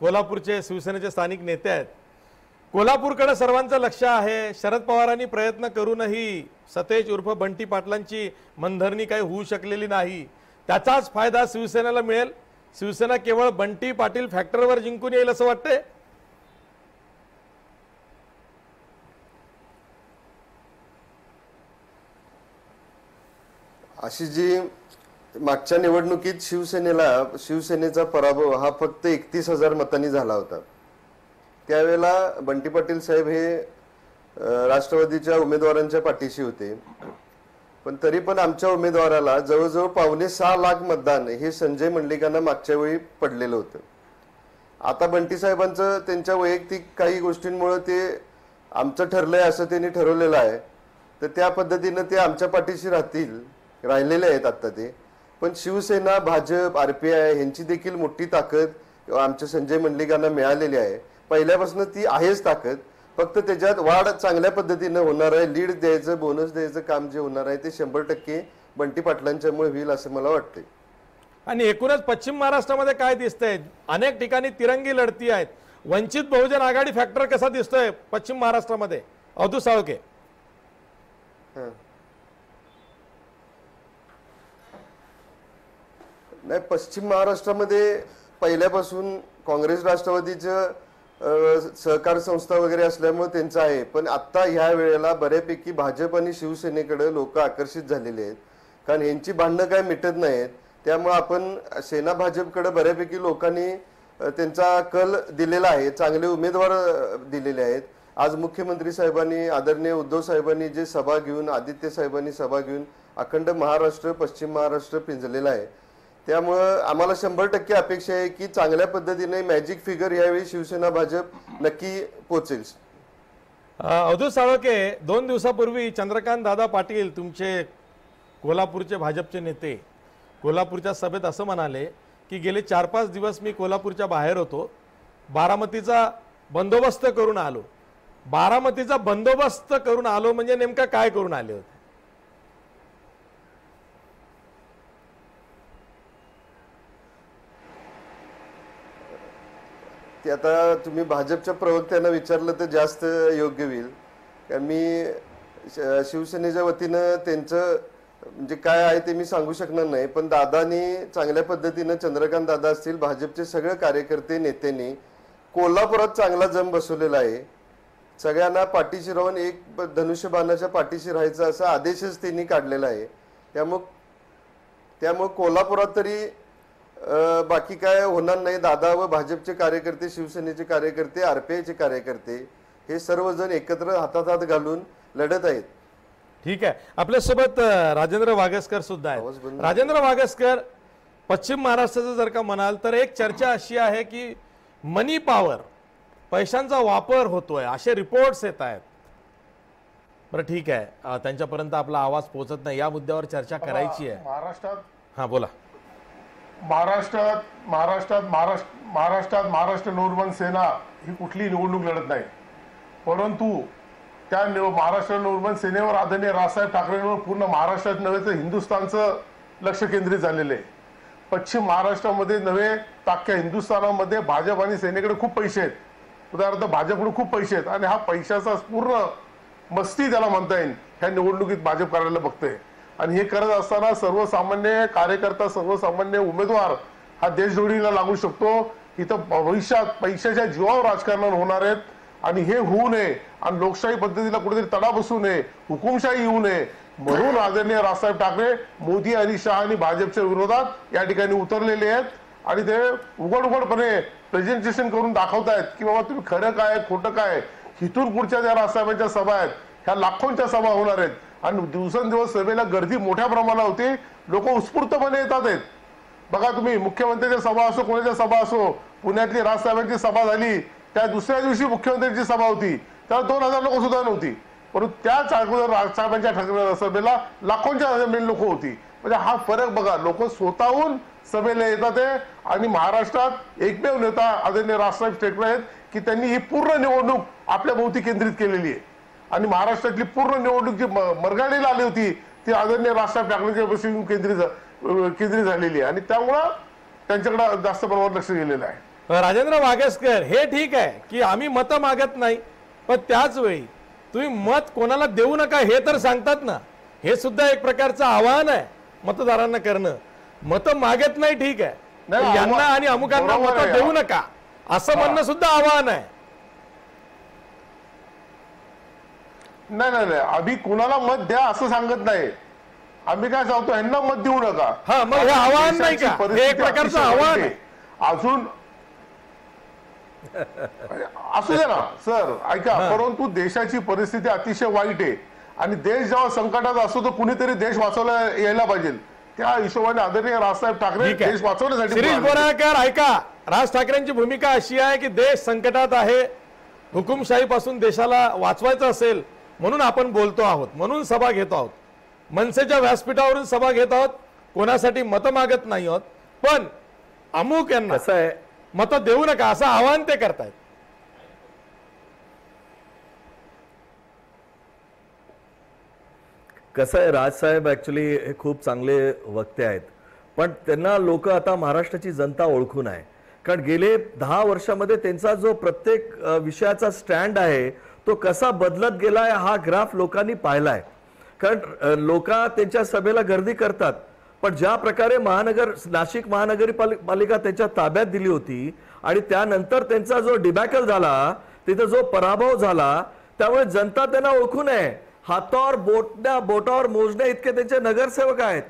कोल्हापूरचे शिवसेनेचे स्थानिक नेते आहेत. कोल्हापूरकडे सर्वांचं लक्ष आहे. शरद पवारांनी प्रयत्न करूनही सतेज उर्फ बंटी पाटलांची मनधरणी काही होऊ शकलेली नाही. त्याचाच फायदा शिवसेनेला मिळेल. शिवसेना केवळ बंटी पाटील फॅक्टरवर जिंकून येईल असं वाटतंय. आशिषजी, मागच्या निवडणुकीत शिवसेनेचा पराभव हा फक्त 31,000 मतांनी झाला होता. त्यावेळेला बंटी पाटील साहेब हे राष्ट्रवादीच्या उमेदवारांच्या पाठीशी होते. पण तरी पण आमच्या उमेदवाराला जवळजवळ 5.25 लाख मतदान हे संजय मंडलिकांना मागच्या वेळी पडलेलं होतं. आता बंटी साहेबांचं त्यांच्या वैयक्तिक काही गोष्टींमुळे ते आमचं ठरलंय असं त्यांनी ठरवलेलं आहे. तर त्या पद्धतीनं ते आमच्या पाठीशी राहिलेले आहेत आता ते. पण शिवसेना, भाजप, RPI ह्यांची देखील मोठी ताकद आमच्या संजय मंडलिकांना मिळालेली आहे. पहिल्यापासून ती आहेच ताकद. फक्त त्याच्यात वाढ चांगल्या पद्धतीनं होणार आहे. लीड द्यायचं, बोनस द्यायचं काम जे होणार आहे ते 100% बंटी पाटलांच्यामुळे होईल असं मला वाटतंय. आणि एकूणच पश्चिम महाराष्ट्रामध्ये काय दिसतंय, अनेक ठिकाणी तिरंगी लढती आहेत. वंचित बहुजन आघाडी फॅक्टर कसा दिसतोय पश्चिम महाराष्ट्रामध्ये, अवधूत साळोखे? नाही, पश्चिम महाराष्ट्रामध्ये पहिल्यापासून काँग्रेस राष्ट्रवादीचं सहकार संस्था वगैरे असल्यामुळे त्यांचं आहे. पण आता ह्या वेळेला बऱ्यापैकी भाजप आणि शिवसेनेकडे लोक आकर्षित झालेले आहेत. कारण यांची भांडणं काय मिटत नाहीत. त्यामुळे आपण सेना भाजपकडे बऱ्यापैकी लोकांनी त्यांचा कल दिलेला आहे. चांगले उमेदवार दिलेले आहेत. आज मुख्यमंत्री साहेबांनी, आदरणीय उद्धव साहेबांनी जे सभा घेऊन, आदित्य साहेबांनी सभा घेऊन अखंड महाराष्ट्र, पश्चिम महाराष्ट्र पिंजलेला आहे. त्यामुळं आम्हाला 100% अपेक्षा आहे की चांगल्या पद्धतीने मॅजिक फिगर यावेळी शिवसेना भाजप नक्की पोचेल. अवधूत साळोखे, 2 दिवसापूर्वी चंद्रकांत दादा पाटील तुमचे कोल्हापूरचे भाजपचे नेते कोल्हापूरच्या सभेत असं म्हणाले की गेले 4-5 दिवस मी कोल्हापूरच्या बाहेर होतो, बारामतीचा बंदोबस्त करून आलो. बारामतीचा बंदोबस्त करून आलो म्हणजे नेमका काय करून आले होते? ते आता तुम्ही भाजपच्या प्रवक्त्यांना विचारलं तर जास्त योग्य होईल. कारण मी शिवसेनेच्या वतीनं त्यांचं म्हणजे काय आहे ते मी सांगू शकणार नाही. पण दादानी चांगल्या पद्धतीनं, चंद्रकांत दादा असतील, भाजपचे सगळे कार्यकर्ते नेत्यांनी कोल्हापुरात चांगला जम बसवलेला आहे. सगळ्यांना पाठीशी राहून एक धनुष्यबाणाच्या पाठीशी राहायचा असा आदेशच त्यांनी काढलेला आहे. त्यामुळे कोल्हापुरात तरी बाकी काय होणार नाही. दादा व भाजपचे कार्यकर्ते, शिवसेनेचे कार्यकर्ते, आरपीआयचे कार्यकर्ते हे सर्वजण एकत्र हातात हात घालून लढत आहेत. ठीक आहे, आपल्यासोबत राजेंद्र वागसकर सुद्धा आहेत. राजेंद्र वागसकर, पश्चिम महाराष्ट्राचं जर का म्हणाल तर एक चर्चा अशी आहे की मनी पॉवर, पैशांचा वापर होतोय असे रिपोर्ट्स येत आहेत. बरं ठीक आहे, त्यांच्यापर्यंत आपला आवाज पोहोचत नाही, या मुद्द्यावर चर्चा करायची आहे. हां बोला. महाराष्ट्रात महाराष्ट्र नवनिर्माण सेना ही कुठली निवडणूक लढत नाही, परंतु त्या महाराष्ट्र नवनिर्माण सेनेवर आदरणीय राजसाहेब ठाकरेंवर पूर्ण महाराष्ट्रात नव्हे तर हिंदुस्थानचं लक्ष केंद्रित झालेलं आहे. पश्चिम महाराष्ट्रामध्ये नव्हे तर अख्ख्या हिंदुस्थानामध्ये भाजप आणि सेनेकडे खूप पैसे आहेत. उदाहरणार्थ भाजपकडे खूप पैसे आहेत आणि हा पैशाचा पूर्ण मस्ती त्याला म्हणता येईल ह्या निवडणुकीत भाजप करायला बघतोय. आणि हे करत असताना सर्वसामान्य कार्यकर्ता, सर्वसामान्य उमेदवार हा देशद्रोहीला लागू शकतो. इथं भविष्यात पैशाच्या जीवावर राजकारण होणार आहेत आणि हे होऊ नये आणि लोकशाही पद्धतीला कुठेतरी तडा बसू नये, हुकुमशाही येऊ नये म्हणून आदरणीय राजसाहेब ठाकरे मोदी आणि शहा आणि भाजपच्या विरोधात या ठिकाणी उतरलेले आहेत. आणि ते उघडपणे प्रेझेंटेशन करून दाखवतायत की बाबा तुम्ही खरं काय खोटं काय. इथून पुढच्या ज्या राजसाहेबांच्या सभा आहेत ह्या लाखोंच्या सभा होणार आहेत आणि दिवसेंदिवस सभेला गर्दी मोठ्या प्रमाणात होती. लोक उत्स्फूर्तपणे येतात आहेत. बघा तुम्ही, मुख्यमंत्र्यांच्या सभा असो, कोणाच्या सभा असो, पुण्यातली राजसाहेबांची सभा झाली त्या दुसऱ्या दिवशी मुख्यमंत्र्यांची सभा होती, त्याला 2000 लोक सुद्धा नव्हती. परंतु त्याच अगोदर राजसाहेबांच्या सभेला लाखोंच्या लोक होती. म्हणजे हा फरक बघा, लोक स्वतःहून सभेला येतात आहे. आणि महाराष्ट्रात एकमेव नेता आदरणीय राजसाहेब ठाकरे आहेत की त्यांनी ही पूर्ण निवडणूक आपल्या भोवती केंद्रित केलेली आहे. आणि महाराष्ट्रातली पूर्ण निवडणूक जी मरगाडीला आली होती ती आदरणीय राजसाहेब ठाकरेंच्या केंद्रित झालेली आहे. आणि त्यामुळं त्यांच्याकडे जास्त प्रमाणात लक्ष गेलेलं आहे. राजेंद्र वागसकर, हे ठीक आहे की आम्ही मतं मागत नाही, पण त्याच वेळी तुम्ही मत कोणाला देऊ नका हे तर सांगतात ना. हे सुद्धा एक प्रकारचं आव्हान आहे मतदारांना करणं. मतं मागत नाही ठीक आहे, यांना आणि अमुकांना मतं देऊ नका असं म्हणणं सुद्धा आव्हान आहे. नाही, आम्ही कुणाला मत द्या असं सांगत नाही. आम्ही काय सांगतो, यांना मत देऊ नका. हा, मग हे आव्हान नाही का? हे एक प्रकारचं आव्हान आहे. अजून असू दे ना सर, ऐका, परंतु देशाची परिस्थिती अतिशय वाईट आहे आणि देश जेव्हा संकटात असतो तर कुणीतरी देश वाचवला यायला पाहिजे. त्या हिशोबाने आदरणीय राजसाहेब ठाकरे देश वाचवण्यासाठी. शिरीष बोराळकर, ऐका, राज ठाकरेंची भूमिका अशी आहे की देश संकटात आहे, हुकुमशाहीपासून देशाला वाचवायचं असेल म्हणून आपण बोलतो आहोत, म्हणून सभा घेतो आहोत, मनसेच्या व्यासपीठावरून सभा घेत आहोत, कोणासाठी मतं मागत नाही आहोत. पण अमुक यांना कसं आहे, मतं देऊ नका असं आवाहन ते करतायत. कसं आहे, राजसाहेब ऍक्च्युली हे खूप चांगले वक्ते आहेत, पण त्यांना लोक आता महाराष्ट्राची जनता ओळखून आहे. कारण गेले 10 वर्षामध्ये त्यांचा जो प्रत्येक विषयाचा स्टँड आहे तो कसा बदलत गेलाय हा ग्राफ लोकांनी पाहिलाय. कारण लोक त्यांच्या सभेला गर्दी करतात, पण ज्या प्रकारे नाशिक महानगरपालिका त्यांच्या ताब्यात दिली होती आणि त्यानंतर त्यांचा जो डिबॅकल झाला, तिथे जो पराभव झाला, त्यामुळे जनता त्यांना ओळखून आहे. हातावर बोटावर मोजण्या इतके त्यांचे नगरसेवक आहेत,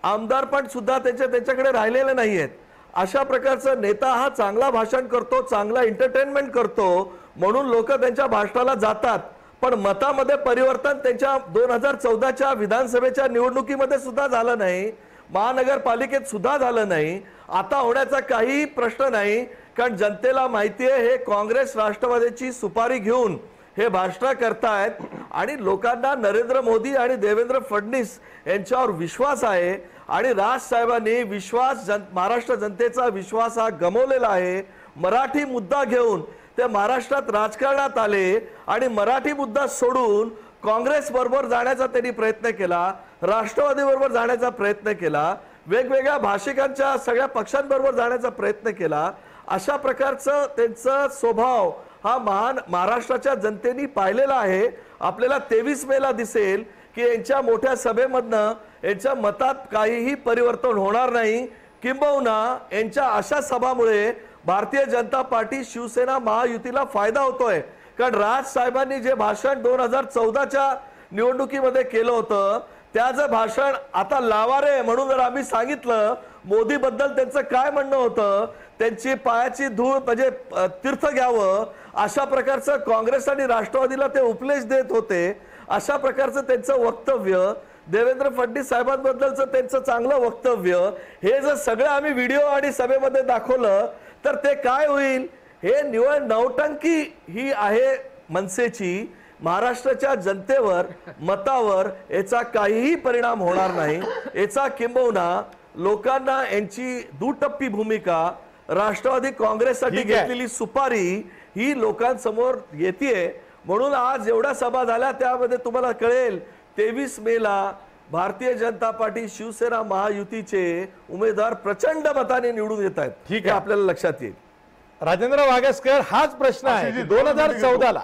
आमदार पण सुद्धा त्यांच्याकडे राहिलेले नाही आहेत. अशा प्रकारचा नेता हा चांगला भाषण करतो, चांगला एंटरटेनमेंट करतो म्हणून लोक त्यांच्या भाषणाला जातात. पण मतामध्ये परिवर्तन त्यांच्या 2014च्या विधानसभेच्या निवडणुकीमध्ये सुद्धा झालं नाही, महानगरपालिकेत सुद्धा झालं नाही, आता होण्याचा काही प्रश्न नाही. कारण जनतेला माहिती आहे हे काँग्रेस राष्ट्रवादीची सुपारी घेऊन हे भाषण करतायत आणि लोकांना नरेंद्र मोदी आणि देवेंद्र फडणवीस यांच्यावर विश्वास आहे आणि राज साहेबांनी महाराष्ट्र जनतेचा विश्वास हा गमावलेला आहे। मराठी मुद्दा घेऊन ते महाराष्ट्रात राजकारणात आले आणि मराठी मुद्दा सोडून काँग्रेस बरोबर जाण्याचा त्यांनी प्रयत्न केला, राष्ट्रवादी बरोबर जाण्याचा प्रयत्न केला, वेगवेगळ्या भाषिकांच्या सगळ्या पक्षांबरोबर जाण्याचा प्रयत्न केला। अशा प्रकारचं त्यांचा स्वभाव हा महाराष्ट्राच्या जनतेने पाहिलेला आहे। आपल्याला 23 मेला दिसेल की यांच्या मोठ्या सभेमधनं यांच्या मतात काहीही परिवर्तन होणार नाही, किंबहुना यांच्या अशा सभामुळे भारतीय जनता पार्टी शिवसेना महायुतीला फायदा होतोय। कारण राज साहेबांनी जे भाषण 2014च्या निवडणुकीमध्ये केलं होतं त्याचं भाषण आता लावारे म्हणून जर आम्ही सांगितलं, मोदी बद्दल त्यांचं काय म्हणणं होतं, त्यांची पायाची धूळ म्हणजे तीर्थ घ्यावं अशा प्रकारचं काँग्रेस आणि राष्ट्रवादीला ते उपदेश देत होते। अशा प्रकारचं त्यांचं वक्तव्य, देवेंद्र फडणवीस साहेबांबद्दलचं त्यांचं चांगलं वक्तव्य, हे जर सगळं आम्ही व्हिडिओ आणि सभेमध्ये दाखवलं तर ते काय होईल? हे निवड नौटंकी ही आहे मनसेची, महाराष्ट्राच्या जनतेवर मतावर याचा काहीही परिणाम होणार नाही। याचा किंबहुना लोकांना यांची दुटप्पी भूमिका, राष्ट्रवादी काँग्रेससाठी घेतलेली सुपारी ही लोकांसमोर येते। म्हणून आज एवढ्या सभा झाल्या त्यामध्ये तुम्हाला कळेल 23 मेला भारतीय जनता पार्टी शिवसेना महायुतीचे उमेदवार प्रचंड मताने निवडून येत आहेत। ठीक हे आहे, आपल्याला लक्षात येईल। राजेंद्र वागेसकर, हाच प्रश्न आहे की 2014ला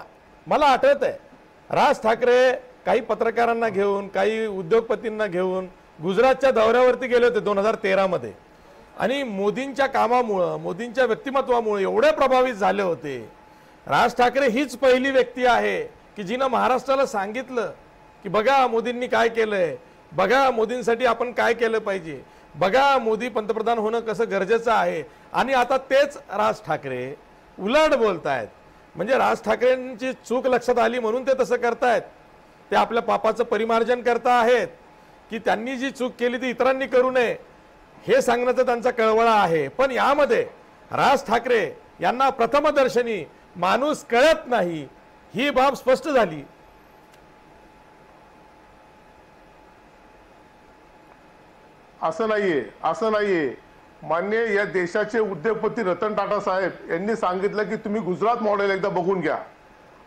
मला आठवत आहे राज ठाकरे काही पत्रकारांना घेऊन काही उद्योगपतींना घेऊन गुजरातच्या दौऱ्यावरती गेले होते 2013 मध्ये आणि मोदींच्या कामामुळे मोदींच्या व्यक्तिमत्वामुळे एवढे प्रभावित झाले होते। राज ठाकरे हीच पहिली व्यक्ती आहे की जिने महाराष्ट्राला सांगितलं की बघा मोदींनी काय केलंय, बघा मोदींसाठी आपण काय केलं पाहिजे, बघा मोदी पंतप्रधान होणं कसं गरजेचं आहे। आणि आता तेच राज ठाकरे उलट बोलतायत। म्हणजे राज ठाकरेंची चूक लक्षात आली म्हणून ते तसं करतायत, ते आपल्या पापाचं परिमार्जन करता आहेत की त्यांनी जी चूक केली ती इतरांनी करू नये हे सांगण्याचा त्यांचा कळवळा आहे। पण यामध्ये राज ठाकरे यांना प्रथमदर्शनी माणूस कळत नाही ही बाब स्पष्ट झाली। असं नाहीये। मान्य या देशाचे उद्योगपती रतन टाटा साहेब यांनी सांगितलं की तुम्ही गुजरात मॉडेल एकदा बघून घ्या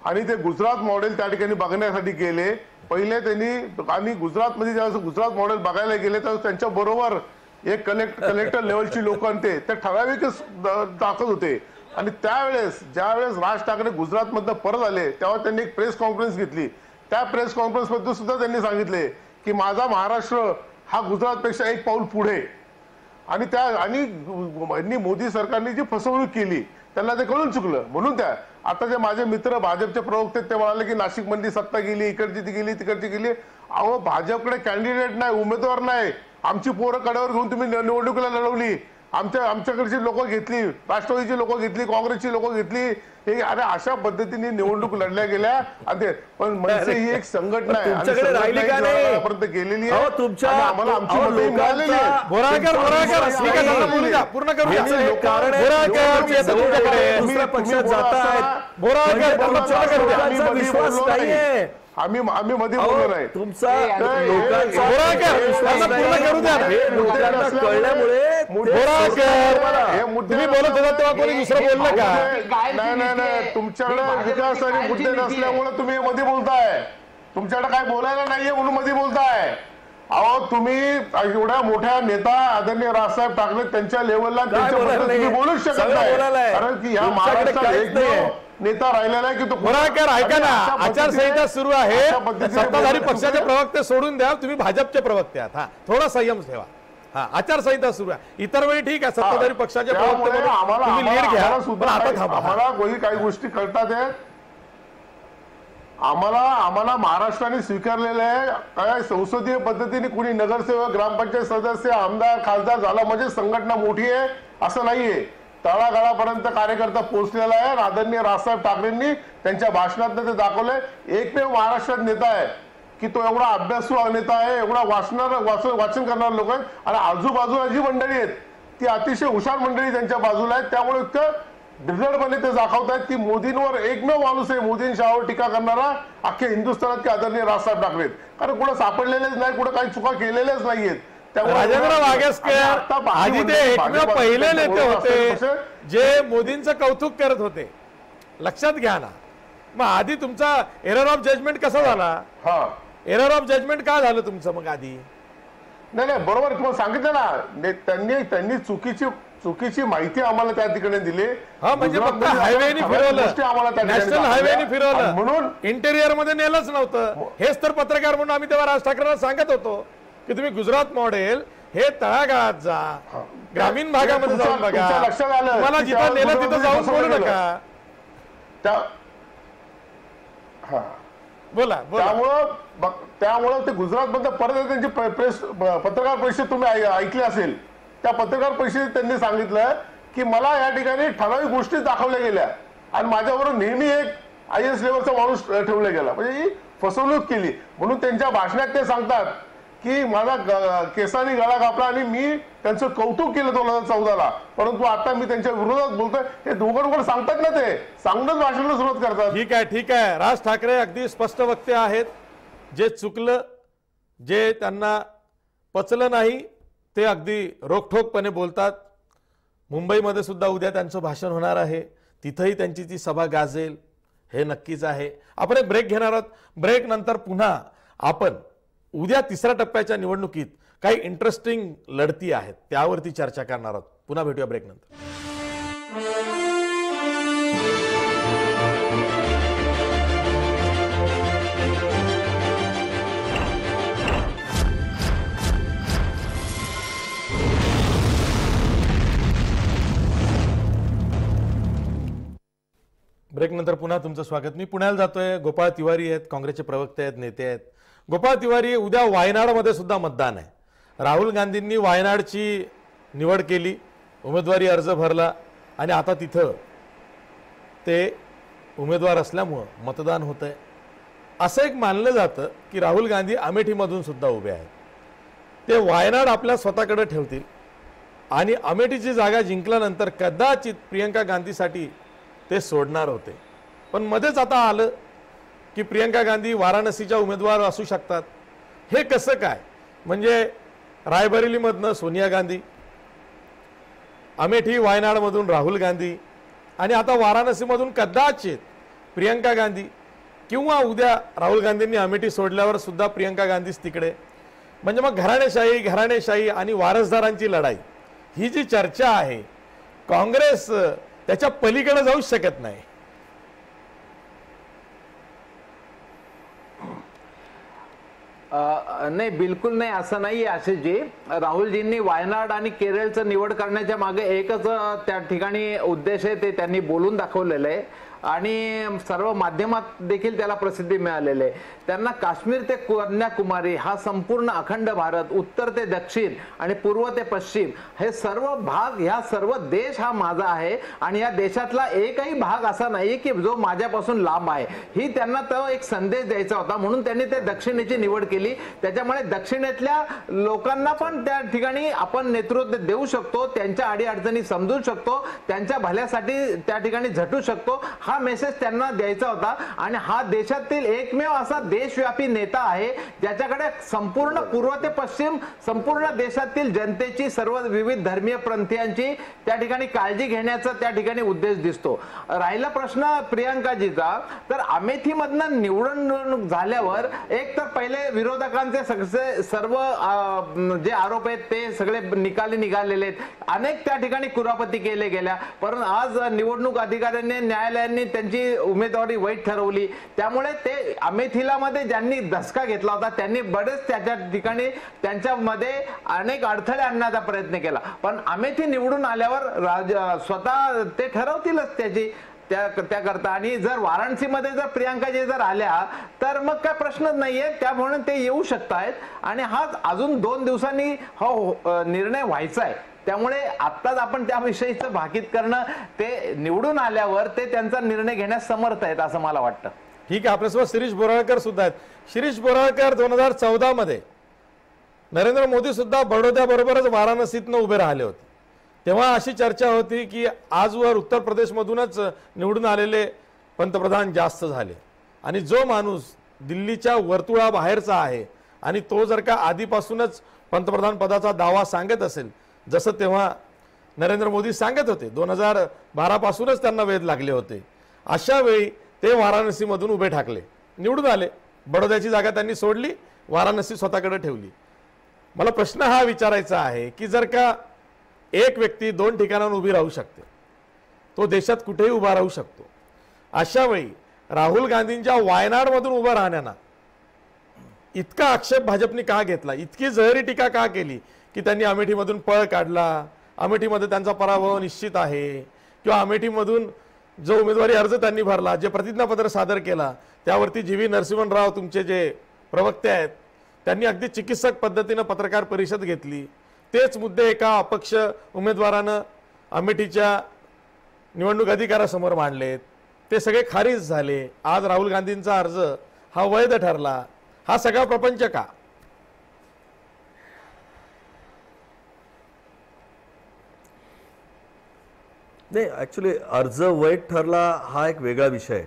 आणि ते गुजरात मॉडेल त्या ठिकाणी बघण्यासाठी गेले। पहिले त्यांनी आणि गुजरातमध्ये ज्यावेळेस गुजरात मॉडेल बघायला गेले तर त्यांच्या बरोबर एक कलेक्टर लेवलची लोक ते ठराविकच दाखवत होते। आणि त्यावेळेस ज्यावेळेस राज ठाकरे गुजरातमधनं परत आले तेव्हा त्यांनी एक प्रेस कॉन्फरन्स घेतली। त्या प्रेस कॉन्फरन्समध्ये सुद्धा त्यांनी सांगितले की माझा महाराष्ट्र हा गुजरातपेक्षा एक पाऊल पुढे। आणि मोदी सरकारने जी फसवणूक केली त्यांना ते कळून चुकलं म्हणून त्या आता जे माझे मित्र भाजपचे प्रवक्ते ते म्हणाले की नाशिक मध्ये सत्ता गेली, इकडची ती गेली, तिकडची गेली। अहो भाजपकडे कॅन्डिडेट नाही, उमेदवार नाही, आमची पोरं कड्यावर घेऊन तुम्ही निवडणुकीला लढवली, आमच्याकडची लोक घेतली, राष्ट्रवादीची लोक घेतली, काँग्रेसची लोक घेतली। हे अरे अशा पद्धतीने निवडणूक लढल्या गेल्या। पण मनसे ही एक संघटना आहे आणि संघटनापर्यंत गेलेली आहे, आम्हाला आमची मते मिळालेली आहे। पूर्ण करू आम्ही मध्ये बोललो नाही। तुमचा कळल्यामुळे तुम्ही बोलत होता तेव्हा कोणी दुसरं बोललं का? नाही, तुमच्याकडे विकास आणि मुद्दे नसल्यामुळे तुम्ही मध्ये बोलताय। तुमच्याकडे काय बोलायला नाहीये म्हणून मध्ये बोलताय। अहो तुम्ही एवढ्या मोठ्या नेता आदरणीय राजसाहेब ठाकरे त्यांच्या लेवलला तुम्ही बोलूच शकत नाही, कारण की ह्या महाराष्ट्रात एकमेव नेता राहिलेला आहे की तो ऐका ना, आचारसंहिता सुरू आहे, सत्ताधारी पक्षाचे प्रवक्ते सोडून द्या, तुम्ही भाजपचे प्रवक्ते आहात, हा थोडा संयम ठेवा। हा आचारसंहिता सुरू आहे, इतर वेळी ठीक आहे सत्ताधारी पक्षाचे प्रवक्ते तुम्ही लीड घ्या, पण आता थांबा। आम्हाला काही गोष्टी कळतात आहेत, आम्हाला महाराष्ट्राने स्वीकारलेलं आहे। काय संसदीय पद्धतीने कुणी नगरसेवक, ग्रामपंचायत सदस्य, आमदार, खासदार झाला म्हणजे संघटना मोठी आहे असं नाहीये। तळागाळापर्यंत कार्यकर्ता पोहोचलेला आहे। आदरणीय राजसाहेब ठाकरेंनी त्यांच्या भाषणात ते दाखवलंय। एकमेव महाराष्ट्रात नेता आहे की तो एवढा अभ्यासू नेता आहे, एवढा वाचन करणारे लोक आहेत आणि आजूबाजूला जी मंडळी आहेत ती अतिशय हुशार मंडळी त्यांच्या बाजूला आहेत। त्यामुळे डिझल्टपणे ते दाखवतायत की मोदींवर एकमेव माणूस आहे मोदीं शहावर टीका करणारा अख्ख्या हिंदुस्थानात की आदरणीय राजसाहेब ठाकरे, कारण कुठं सापडलेलेच नाही, कुठं काही चुका केलेल्याच नाहीयेत. राजेंद्र वागेस्कर आधी ते एकमेव पहिले नेते होते जे मोदींचं कौतुक करत होते, लक्षात घ्या ना. मग आधी तुमचा एरर ऑफ जजमेंट कसा झाला? हा, एरर ऑफ जजमेंट का झालं तुमचं मग आधी? नाही बरोबर तुम्हाला सांगितलं ना, त्यांनी चुकीची माहिती आम्हाला त्या ठिकाणी दिली. म्हणजे फक्त हायवेनी फिरवलं, नॅशनल हायवेनी फिरवलं, म्हणून इंटेरियर मध्ये नेलंच नव्हतं. हेच तर पत्रकार म्हणून आम्ही तेव्हा राज ठाकरेंना सांगत होतो की तुम्ही गुजरात मॉडेल हे तळागाळात जा, ग्रामीण भागामध्ये जाऊन बघा, लक्षात आलं मला जिथं नेलं तिथं जाऊन बोलू नका. बोला. त्यामुळं ते गुजरात मध्ये परत त्यांची पत्रकार परिषद तुम्ही ऐकली असेल. त्या पत्रकार परिषदेत त्यांनी सांगितलं की मला या ठिकाणी ठराविक गोष्टी दाखवल्या गेल्या आणि माझ्याबरोबर नेहमी एक IAS लेवलचा माणूस ठेवला गेला, म्हणजे ही फसवणूक केली. म्हणून त्यांच्या भाषणात ते सांगतात की माझा केसांनी गळा कापला आणि मी त्यांचं कौतुक केलं 2014ला, परंतु आता मी त्यांच्या विरोधात बोलतोय. हे दोघं सांगतात ना, ते सांगूनच भाषणाला सुरुवात करतात. ठीक आहे. राज ठाकरे अगदी स्पष्ट वक्ते आहेत. जे चुकलं, जे त्यांना पचलं नाही ते अगदी रोखठोकपणे बोलतात. मुंबईमध्ये सुद्धा उद्या त्यांचं भाषण होणार आहे, तिथंही त्यांची ती सभा गाजेल, हे नक्कीच आहे. आपण एक ब्रेक घेणार आहोत. ब्रेक नंतर पुन्हा आपण उद्या तिसऱ्या टप्प्याच्या निवडणुकीत काही इंटरेस्टिंग लढती आहेत त्यावरती चर्चा करणार आहोत. पुन्हा भेटूया ब्रेक नंतर. ब्रेक नंतर पुन्हा तुमचं स्वागत. मी पुण्याला जातोय. गोपाळ तिवारी आहेत, काँग्रेसचे प्रवक्ते आहेत, नेते आहेत. गोपाळ तिवारी, उद्या वायनाडमध्ये सुद्धा मतदान आहे. राहुल गांधींनी वायनाडची निवड केली, उमेदवारी अर्ज भरला आणि आता तिथं ते उमेदवार असल्यामुळं मतदान होत आहे. असं एक मानलं जातं की राहुल गांधी अमेठीमधून सुद्धा उभे आहेत. ते वायनाड आपल्या स्वतःकडे ठेवतील आणि अमेठीची जागा जिंकल्यानंतर कदाचित प्रियंका गांधीसाठी ते सोडणार होते. पण मध्येच आता आलं की प्रियंका गांधी वाराणसीच्या उमेदवार असू शकतात. हे कसं काय? म्हणजे रायबरेलीमधनं सोनिया गांधी, अमेठी वायनाडमधून राहुल गांधी आणि आता वाराणसीमधून कदाचित प्रियंका गांधी, किंवा उद्या राहुल गांधींनी अमेठी सोडल्यावर सुद्धा प्रियंका गांधीच तिकडे. म्हणजे मग घराणेशाही आणि वारसदारांची लढाई, ही जी चर्चा आहे, काँग्रेस त्याच्या पलीकडे जाऊ शकत नाही. नाही, बिलकुल नाही, असं नाही. आशिषजी, राहुलजींनी वायनाड आणि केरळचं निवड करण्याच्या मागे एकच त्या ठिकाणी उद्देश आहे, ते त्यांनी बोलून दाखवलेलं आहे आणि सर्व माध्यमात देखील त्याला प्रसिद्धी मिळालेली आहे. त्यांना काश्मीर ते कन्याकुमारी हा संपूर्ण अखंड भारत, उत्तर ते दक्षिण आणि पूर्व ते पश्चिम, हे सर्व भाग, ह्या सर्व देश हा माझा आहे आणि या देशातला एकही भाग असा नाही की जो माझ्यापासून लांब आहे. ही त्यांना तो एक संदेश द्यायचा होता, म्हणून त्यांनी ते दक्षिणेची निवड केली. त्याच्यामुळे दक्षिणेतल्या लोकांना पण त्या ठिकाणी आपण नेतृत्व देऊ शकतो, त्यांच्या अडीअडचणी समजू शकतो, त्यांच्या भल्यासाठी त्या ठिकाणी झटू शकतो, हा मेसेज त्यांना द्यायचा होता. आणि हा देशातील एकमेव असा देशव्यापी नेता आहे ज्याच्याकडे संपूर्ण पूर्व ते पश्चिम संपूर्ण देशातील जनतेची, सर्व विविध धर्मीय पंथीयांची त्या ठिकाणी काळजी घेण्याचा त्या ठिकाणी उद्देश दिसतो. राहिला प्रश्न प्रियंकाजीचा, तर अमेठीमधनं निवडणूक झाल्यावर एक तर पहिले विरोधकांचे सर्व जे आरोप आहेत ते सगळे निकाली निघालेले आहेत. अनेक त्या ठिकाणी कुरापती केले गेल्या, परंतु आज निवडणूक अधिकाऱ्यांनी, न्यायालयांनी त्यांची उमेदवारी वैध ठरवली. त्यामुळे ते अमेठीला मध्ये ज्यांनी धसका घेतला होता त्यांनी बरेच त्याच्या ठिकाणी त्यांच्यामध्ये अनेक अडथळे आणण्याचा प्रयत्न केला. पण अमेठी निवडून आल्यावर स्वतः ते ठरवतीलच त्याची त्याकरता. आणि जर वाराणसीमध्ये जर प्रियंकाजी जर आल्या तर मग काय प्रश्नच नाहीये, त्यामुळे ते येऊ शकतायत आणि हा अजून 2 दिवसांनी हा निर्णय व्हायचा आहे. त्यामुळे आत्ताच आपण त्याविषयीचं भाकीत करणं, ते निवडून आल्यावर ते त्यांचा निर्णय घेण्यास समर्थ आहेत असं मला वाटतं. ठीक आहे. आपल्यासोबत शिरीष बोराळकर सुद्धा आहेत. शिरीष बोराळकर, 2014 मध्ये नरेंद्र मोदी सुद्धा बडोद्या बरोबरच वाराणसीतनं उभे राहिले होते. तेव्हा अशी चर्चा होती की आजवर उत्तर प्रदेशमधूनच निवडून आलेले पंतप्रधान जास्त झाले आणि जो माणूस दिल्लीच्या वर्तुळाबाहेरचा आहे आणि तो जर का आधीपासूनच पंतप्रधान पदाचा दावा सांगत असेल, जसं तेव्हा नरेंद्र मोदी सांगत होते, 2012 पासूनच त्यांना वेध लागले होते, अशा वेळी ते वाराणसीमधून उभे ठाकले, निवडून आले. बडोद्याची जागा त्यांनी सोडली, वाराणसी स्वतःकडे ठेवली. मला प्रश्न हा विचारायचा आहे की जर का एक व्यक्ती 2 ठिकाणांवर उभी राहू शकते, तो देशात कुठेही उभा राहू शकतो, अशा वेळी राहुल गांधींच्या वायनाडमधून उभं राहण्याना इतका आक्षेप भाजपने का घेतला, इतकी जहरी टीका का केली की त्यांनी अमेठीमधून पळ काढला, अमेठीमध्ये त्यांचा पराभव निश्चित आहे, किंवा अमेठीमधून जो उमेदवारी अर्ज त्यांनी भरला, जे प्रतिज्ञापत्र सादर केला, त्यावरती जी व्ही नरसिंहन राव तुमचे जे प्रवक्ते आहेत त्यांनी अगदी चिकित्सक पद्धतीनं पत्रकार परिषद घेतली, तेच मुद्दे एका अपक्ष उमेदवारानं अमेठीच्या निवडणूक अधिकाऱ्यासमोर मांडलेत, ते सगळे खारिज झाले. आज राहुल गांधींचा अर्ज हा वैध ठरला. हा सगळा प्रपंच का? नाही, ऍक्च्युली अर्ज वैध ठरला हा एक वेगळा विषय,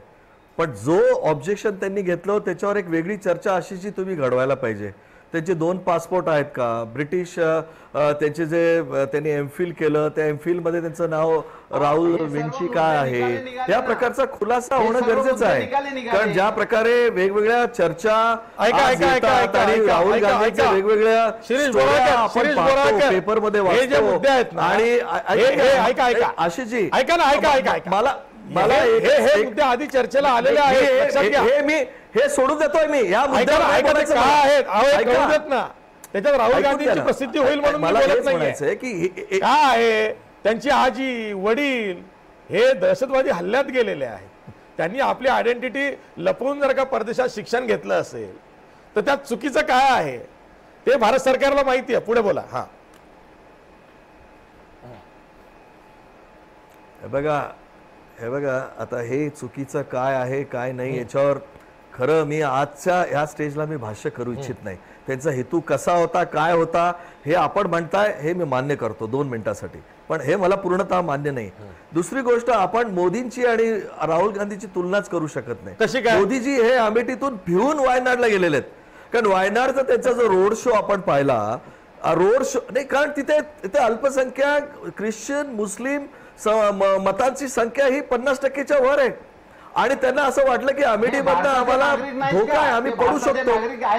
पण जो ऑब्जेक्शन त्यांनी घेतलं त्याच्यावर एक वेगळी चर्चा अशी जी तुम्ही घडवायला पाहिजे. त्यांचे 2 पासपोर्ट आहेत का, ब्रिटिश त्यांचे जे त्यांनी एमफिल केलं त्या एमफिल मध्ये त्यांचं नाव राहुल विंची काय आहे, या प्रकारचा खुलासा होणं गरजेचं आहे. कारण ज्या प्रकारे वेगवेगळ्या चर्चा राहुल गांधीच्या वेगवेगळ्या पेपर मध्ये वाचतो आणि आशीषजी मला हे मुद्दे आधी चर्चेला आलेले आहेत, हे सोडून देतोय मी या मुद्द्यावर. त्याच्यात राहुल गांधींची प्रसिद्धी होईल म्हणून मला हेच म्हणायचं आहे की काय आहे, त्यांची आजी वडील हे दहशतवादी हल्ल्यात गेलेले आहेत, त्यांनी आपली आयडेंटिटी लपवून जर का परदेशात शिक्षण घेतलं असेल तर त्यात चुकीचं काय आहे ते भारत सरकारला माहिती आहे. पुढे बोला. हा हे बघा आता हे चुकीचं काय आहे काय नाही याच्यावर खरं मी आजच्या ह्या स्टेजला मी भाष्य करू इच्छित नाही. त्यांचा हेतू कसा होता काय होता हे आपण म्हणताय हे मी मान्य करतो 2 मिनिटासाठी, पण हे मला पूर्णतः मान्य नाही. दुसरी गोष्ट, आपण मोदींची आणि राहुल गांधीची तुलनाच करू शकत नाही. कशी काय? मोदीजी हे अमेठीतून भिवून वायनाडला गेलेले आहेत. कारण वायनाडचा त्यांचा जो रोड शो आपण पाहिला, रोड शो नाही, कारण तिथे अल्पसंख्याक ख्रिश्चन मुस्लिम मतांची संख्या ही 50% वर आहे आणि त्यांना असं वाटलं की अमेठीमधनं आम्हाला धोका आहे, आम्ही पडू शकतो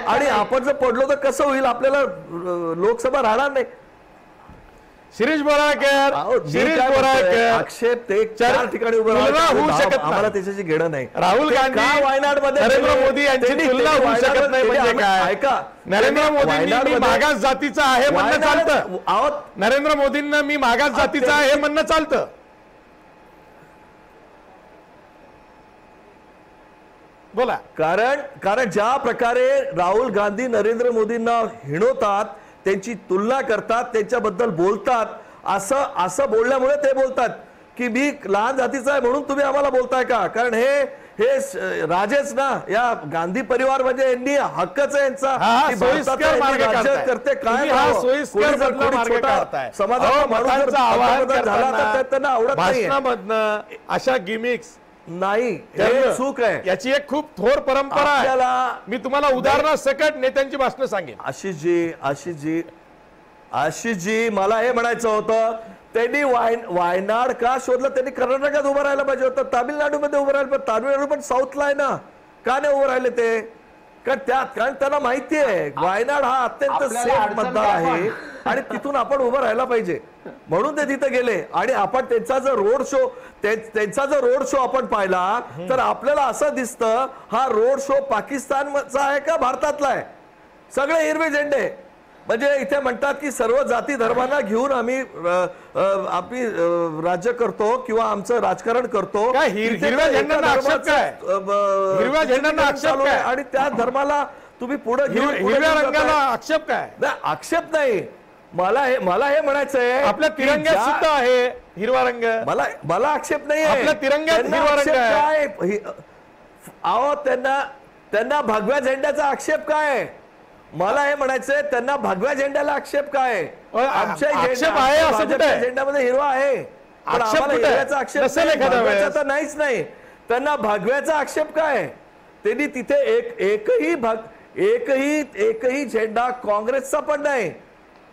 आणि आपण जर पडलो तर कसं होईल, आपल्याला लोकसभा राहणार नाही. शिरीष बोराळकर आक्षेप ते 4 ठिकाणी उभं होऊ शकत, आम्हाला त्याच्याशी घेणं नाही. राहुल गांधी वायनाडमध्ये नरेंद्र मोदी यांची तुलना होऊ शकत नाही म्हणजे काय? ऐका, नरेंद्र मोदींनी मी मागास जातीचा आहे म्हणणं चालतं, नरेंद्र मोदींना मी मागास जातीचा आहे म्हणणं चालतं. बोला. कारण ज्या प्रकारे राहुल गांधी नरेंद्र मोदींना हिणवतात, त्यांची तुलना करतात, त्यांच्याबद्दल बोलतात, असं बोलल्यामुळे ते बोलतात की मी लहान जातीचा आहे म्हणून तुम्ही आम्हाला बोलताय का? कारण हे राजेच ना, या गांधी परिवार म्हणजे यांनी हक्कच आहे यांचा करते काय त्यांना आवडत नाही. अशा गिमिक्स नाही, हे चूक आहे. याची एक खूप थोर परंपरा आहे. मी तुम्हाला उदाहरणासकट नेत्यांची भाषणं सांगेन. आशिषजी मला हे म्हणायचं होतं, त्यांनी वायनाड का शोधलं? त्यांनी कर्नाटकात उभं राहायला पाहिजे होतं, तामिळनाडूमध्ये उभं राहायला पाहिजे. तामिळनाडू पण साऊथला आहे ना, का नाही उभं राहिले ते? कारण त्यांना माहिती आहे वायनाड हा अत्यंत सेफ मतदार आहे आणि तिथून आपण उभं राहायला पाहिजे, म्हणून ते तिथे गेले. आणि आपण त्यांचा जर रोड शो आपण पाहिला तर आपल्याला असं दिसतं हा रोड शो पाकिस्तानचा आहे का भारतातला आहे? सगळे हिरवे झेंडे, म्हणजे इथे म्हणतात की सर्व जाती धर्मांना घेऊन आम्ही आपली राज्य करतो किंवा आमचं राजकारण करतो. हिरव्या झेंड्यांना आक्षेप काय? आणि त्या धर्माला तुम्ही पुढे घेऊन हिरव्या रंगाला आक्षेप काय? आक्षेप नाही, मला हे म्हणायचंय आपल्या तिरंग्यात सुद्धा आहे हिरवा रंग. मला आक्षेप नाही आपल्या तिरंग्यात हिरवा रंग आहे. अहो त्यांना भगव्या झेंड्याचा आक्षेप काय? मला हे म्हणायचंय त्यांना भगव्या झेंड्याला आक्षेप काय? आक्षेप आहे असं कुठे आहे? झेंड्यामध्ये हिरवा आहे, पण आक्षेप आम्हाला कुठे आहे? हिरव्याचा आक्षेप नसेल नाही, एखाद्या भगव्याचा वेळेस. तर नाहीच नाही. त्यांना भगव्याचा आक्षेप काय? त्यांनी तिथे एकही झेंडा काँग्रेसचा पण नाही.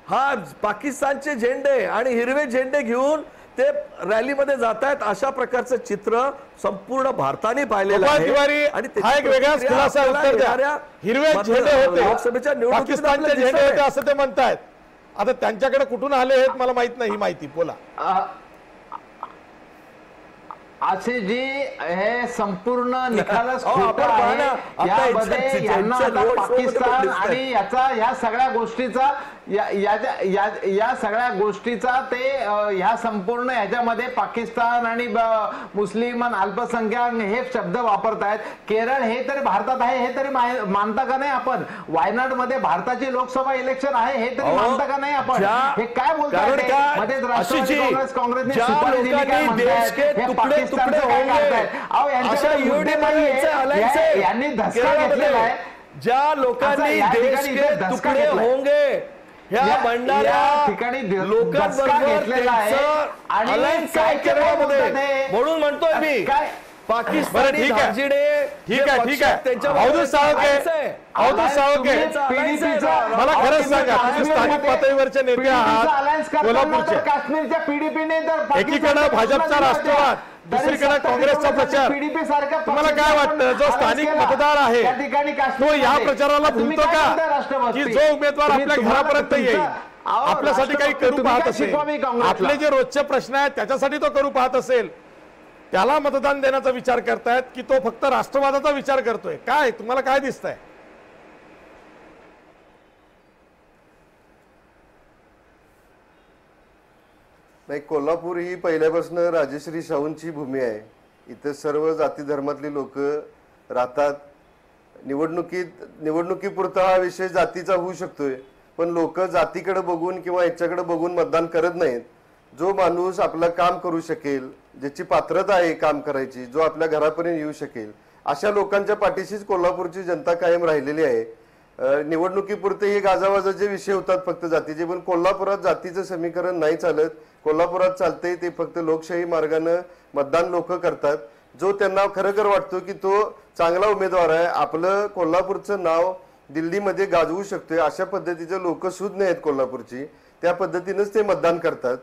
हा पाकिस्तानचे झेंडे आणि हिरवे झेंडे घेऊन ते रॅलीमध्ये जात आहेत. अशा प्रकारचं चित्र संपूर्ण भारताने पाहिलेलं गोपाळ आहे. तिवारी आणि त्याची हा एक वेगळाच प्रतिक्रिया खुलासा आपल्याला उत्तर द्या. येणाऱ्या हिरवे झेंडे होते, लोकसभेच्या निवडणुकीत पाकिस्तानचे आपल्याला झेंडे दिसत होते आहे. असं ते म्हणतायत. आता त्यांच्याकडे कुठून आले आहेत मला माहित नाही, ही माहिती बोला. असे जे हे संपूर्ण निकालच अहो, खोटा आपण पाहा ना, आहे. आता यामध्ये यांना यांच्या आता road show मध्ये पाकिस्तान दिसतंय. आणि याचा या सगळ्या गोष्टीचा या सगळ्या गोष्टीचा ते ह्या संपूर्ण ह्याच्यामध्ये पाकिस्तान आणि मुस्लिम आणि अल्पसंख्याक हे शब्द वापरतायत. केरळ हे तरी भारतात आहे हे तरी मानता का नाही आपण? वायनाड मध्ये भारताची लोकसभा इलेक्शन आहे हे तरी मानता का नाही आपण? हे काय बोलताय? मध्ये राष्ट्रवादी काँग्रेसने सुपारी दिली काय म्हणतायत? हे पाकिस्तानचं काय करतायत? अहो यांच्याकडे मुद्दे नाहीये. यांनी धसका घेतलेला आहे. ज्या लोकांनी देश के तुकडे होंगे ह्या म्हणणाऱ्या ठिकाणी लोकांबरोबर घेतलेला आहे. आणि अलायन्स आहे केरळमध्ये. म्हणून म्हणतोय मी काय पाकिस्तानी ठीक आहे. दार्जिने ठीक आहे अवधूत साळुंखे, मला खरंच सांगा, तुम्ही स्थानिक पातळीवरचे नेते आहात कोल्हापूरचे. काश्मीरच्या पीडीपीने एकीकडे भाजपचा राष्ट्रवाद, दुसरीकडे काँग्रेसचा प्रचार. तुम्हाला काय वाटतं, जो स्थानिक मतदार आहे तो या प्रचाराला भुलतो का, की जो उमेदवार आपल्या घरापर्यंत येईल आपल्यासाठी काही करू पाहत असेल, आपले जे रोजचे प्रश्न आहेत त्याच्यासाठी तो करू पाहत असेल, त्याला मतदान देण्याचा विचार करतायत की तो फक्त राष्ट्रवादाचा विचार करतोय? काय तुम्हाला काय दिसतंय? नाही, कोल्हापूर ही पहिल्यापासून राजश्री शाहूंची भूमी आहे. इथे सर्व जाती धर्मातली लोक राहतात. निवडणुकीपुरता हा विषय जातीचा होऊ शकतोय, पण लोक जातीकडे बघून किंवा याच्याकडे बघून मतदान करत नाहीत. जो माणूस आपलं काम करू शकेल, ज्याची पात्रता आहे काम करायची, जो आपल्या घरापर्यंत येऊ शकेल, अशा लोकांच्या पाठीशीच कोल्हापूरची जनता कायम राहिलेली आहे. निवडणुकीपुरते हे गाजावाजाचे विषय होतात फक्त जातीचे, पण कोल्हापुरात जातीचं समीकरण नाही चालत. कोल्हापुरात चालतंय ते फक्त लोकशाही मार्गानं मतदान लोक करतात. जो त्यांना खरोखर वाटतो की तो चांगला उमेदवार आहे, आपलं कोल्हापूरचं नाव दिल्लीमध्ये गाजवू शकतोय, अशा पद्धतीचे लोक सुज्ञ आहेत कोल्हापूरची, त्या पद्धतीनंच ते मतदान करतात.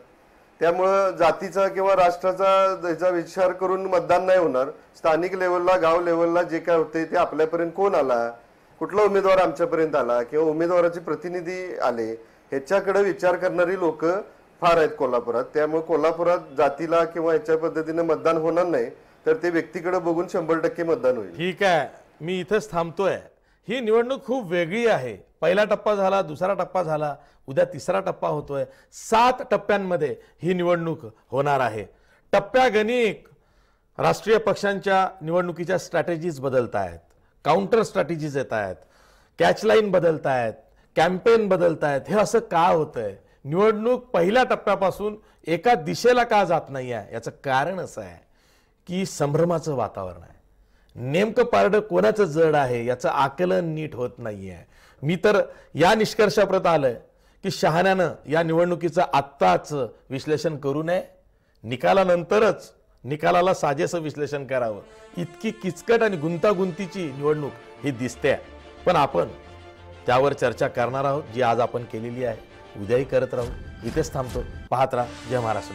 त्यामुळं जातीचा किंवा राष्ट्राचा याचा विचार करून मतदान नाही होणार. स्थानिक लेवलला, गाव लेवलला जे काय होते ते आपल्यापर्यंत कोण आला, कुठला उमेदवार आमच्यापर्यंत आला किंवा उमेदवाराचे प्रतिनिधी आले, ह्याच्याकडे विचार करणारी लोक फार आहेत कोल्हापुरात. त्यामुळे कोल्हापुरात जातीला किंवा ह्याच्या पद्धतीने मतदान होणार नाही, तर ते व्यक्तीकडे बघून 100% मतदान होईल. ठीक आहे, मी इथंच थांबतोय. ही निवडणूक खूप वेगळी आहे. पहिला टप्पा झाला, दुसरा टप्पा झाला, उद्या तिसरा टप्पा होतोय. 7 टप्प्यांमध्ये ही निवडणूक होणार आहे. टप्प्यागणिक राष्ट्रीय पक्षांच्या निवडणुकीच्या स्ट्रॅटेजीज बदलत आहेत, काउंटर स्ट्रॅटेजीज येत आहेत, कॅचलाईन बदलत आहेत, कॅम्पेन बदलत आहेत. हे असं का होतंय? निवडणूक पहिल्या टप्प्यापासून एका दिशेला का जात नाही आहे? याचं कारण असं आहे की संभ्रमाचं वातावरण आहे. नेमकं पारडं कोणाचं जड आहे याचं आकलन नीट होत नाही आहे. मी तर या निष्कर्षापर्यंत आलोय की शहाण्यानं या निवडणुकीचं आत्ताच विश्लेषण करू नये, निकालानंतरच निकालाला साजेसं विश्लेषण करावं. इतकी किचकट आणि गुंतागुंतीची निवडणूक ही दिसते, पण आपण त्यावर चर्चा करणार आहोत, जी आज आपण केलेली आहे, उद्याही करत राहू. इथेच थांबतो. पाहत राहा जय महाराष्ट्र.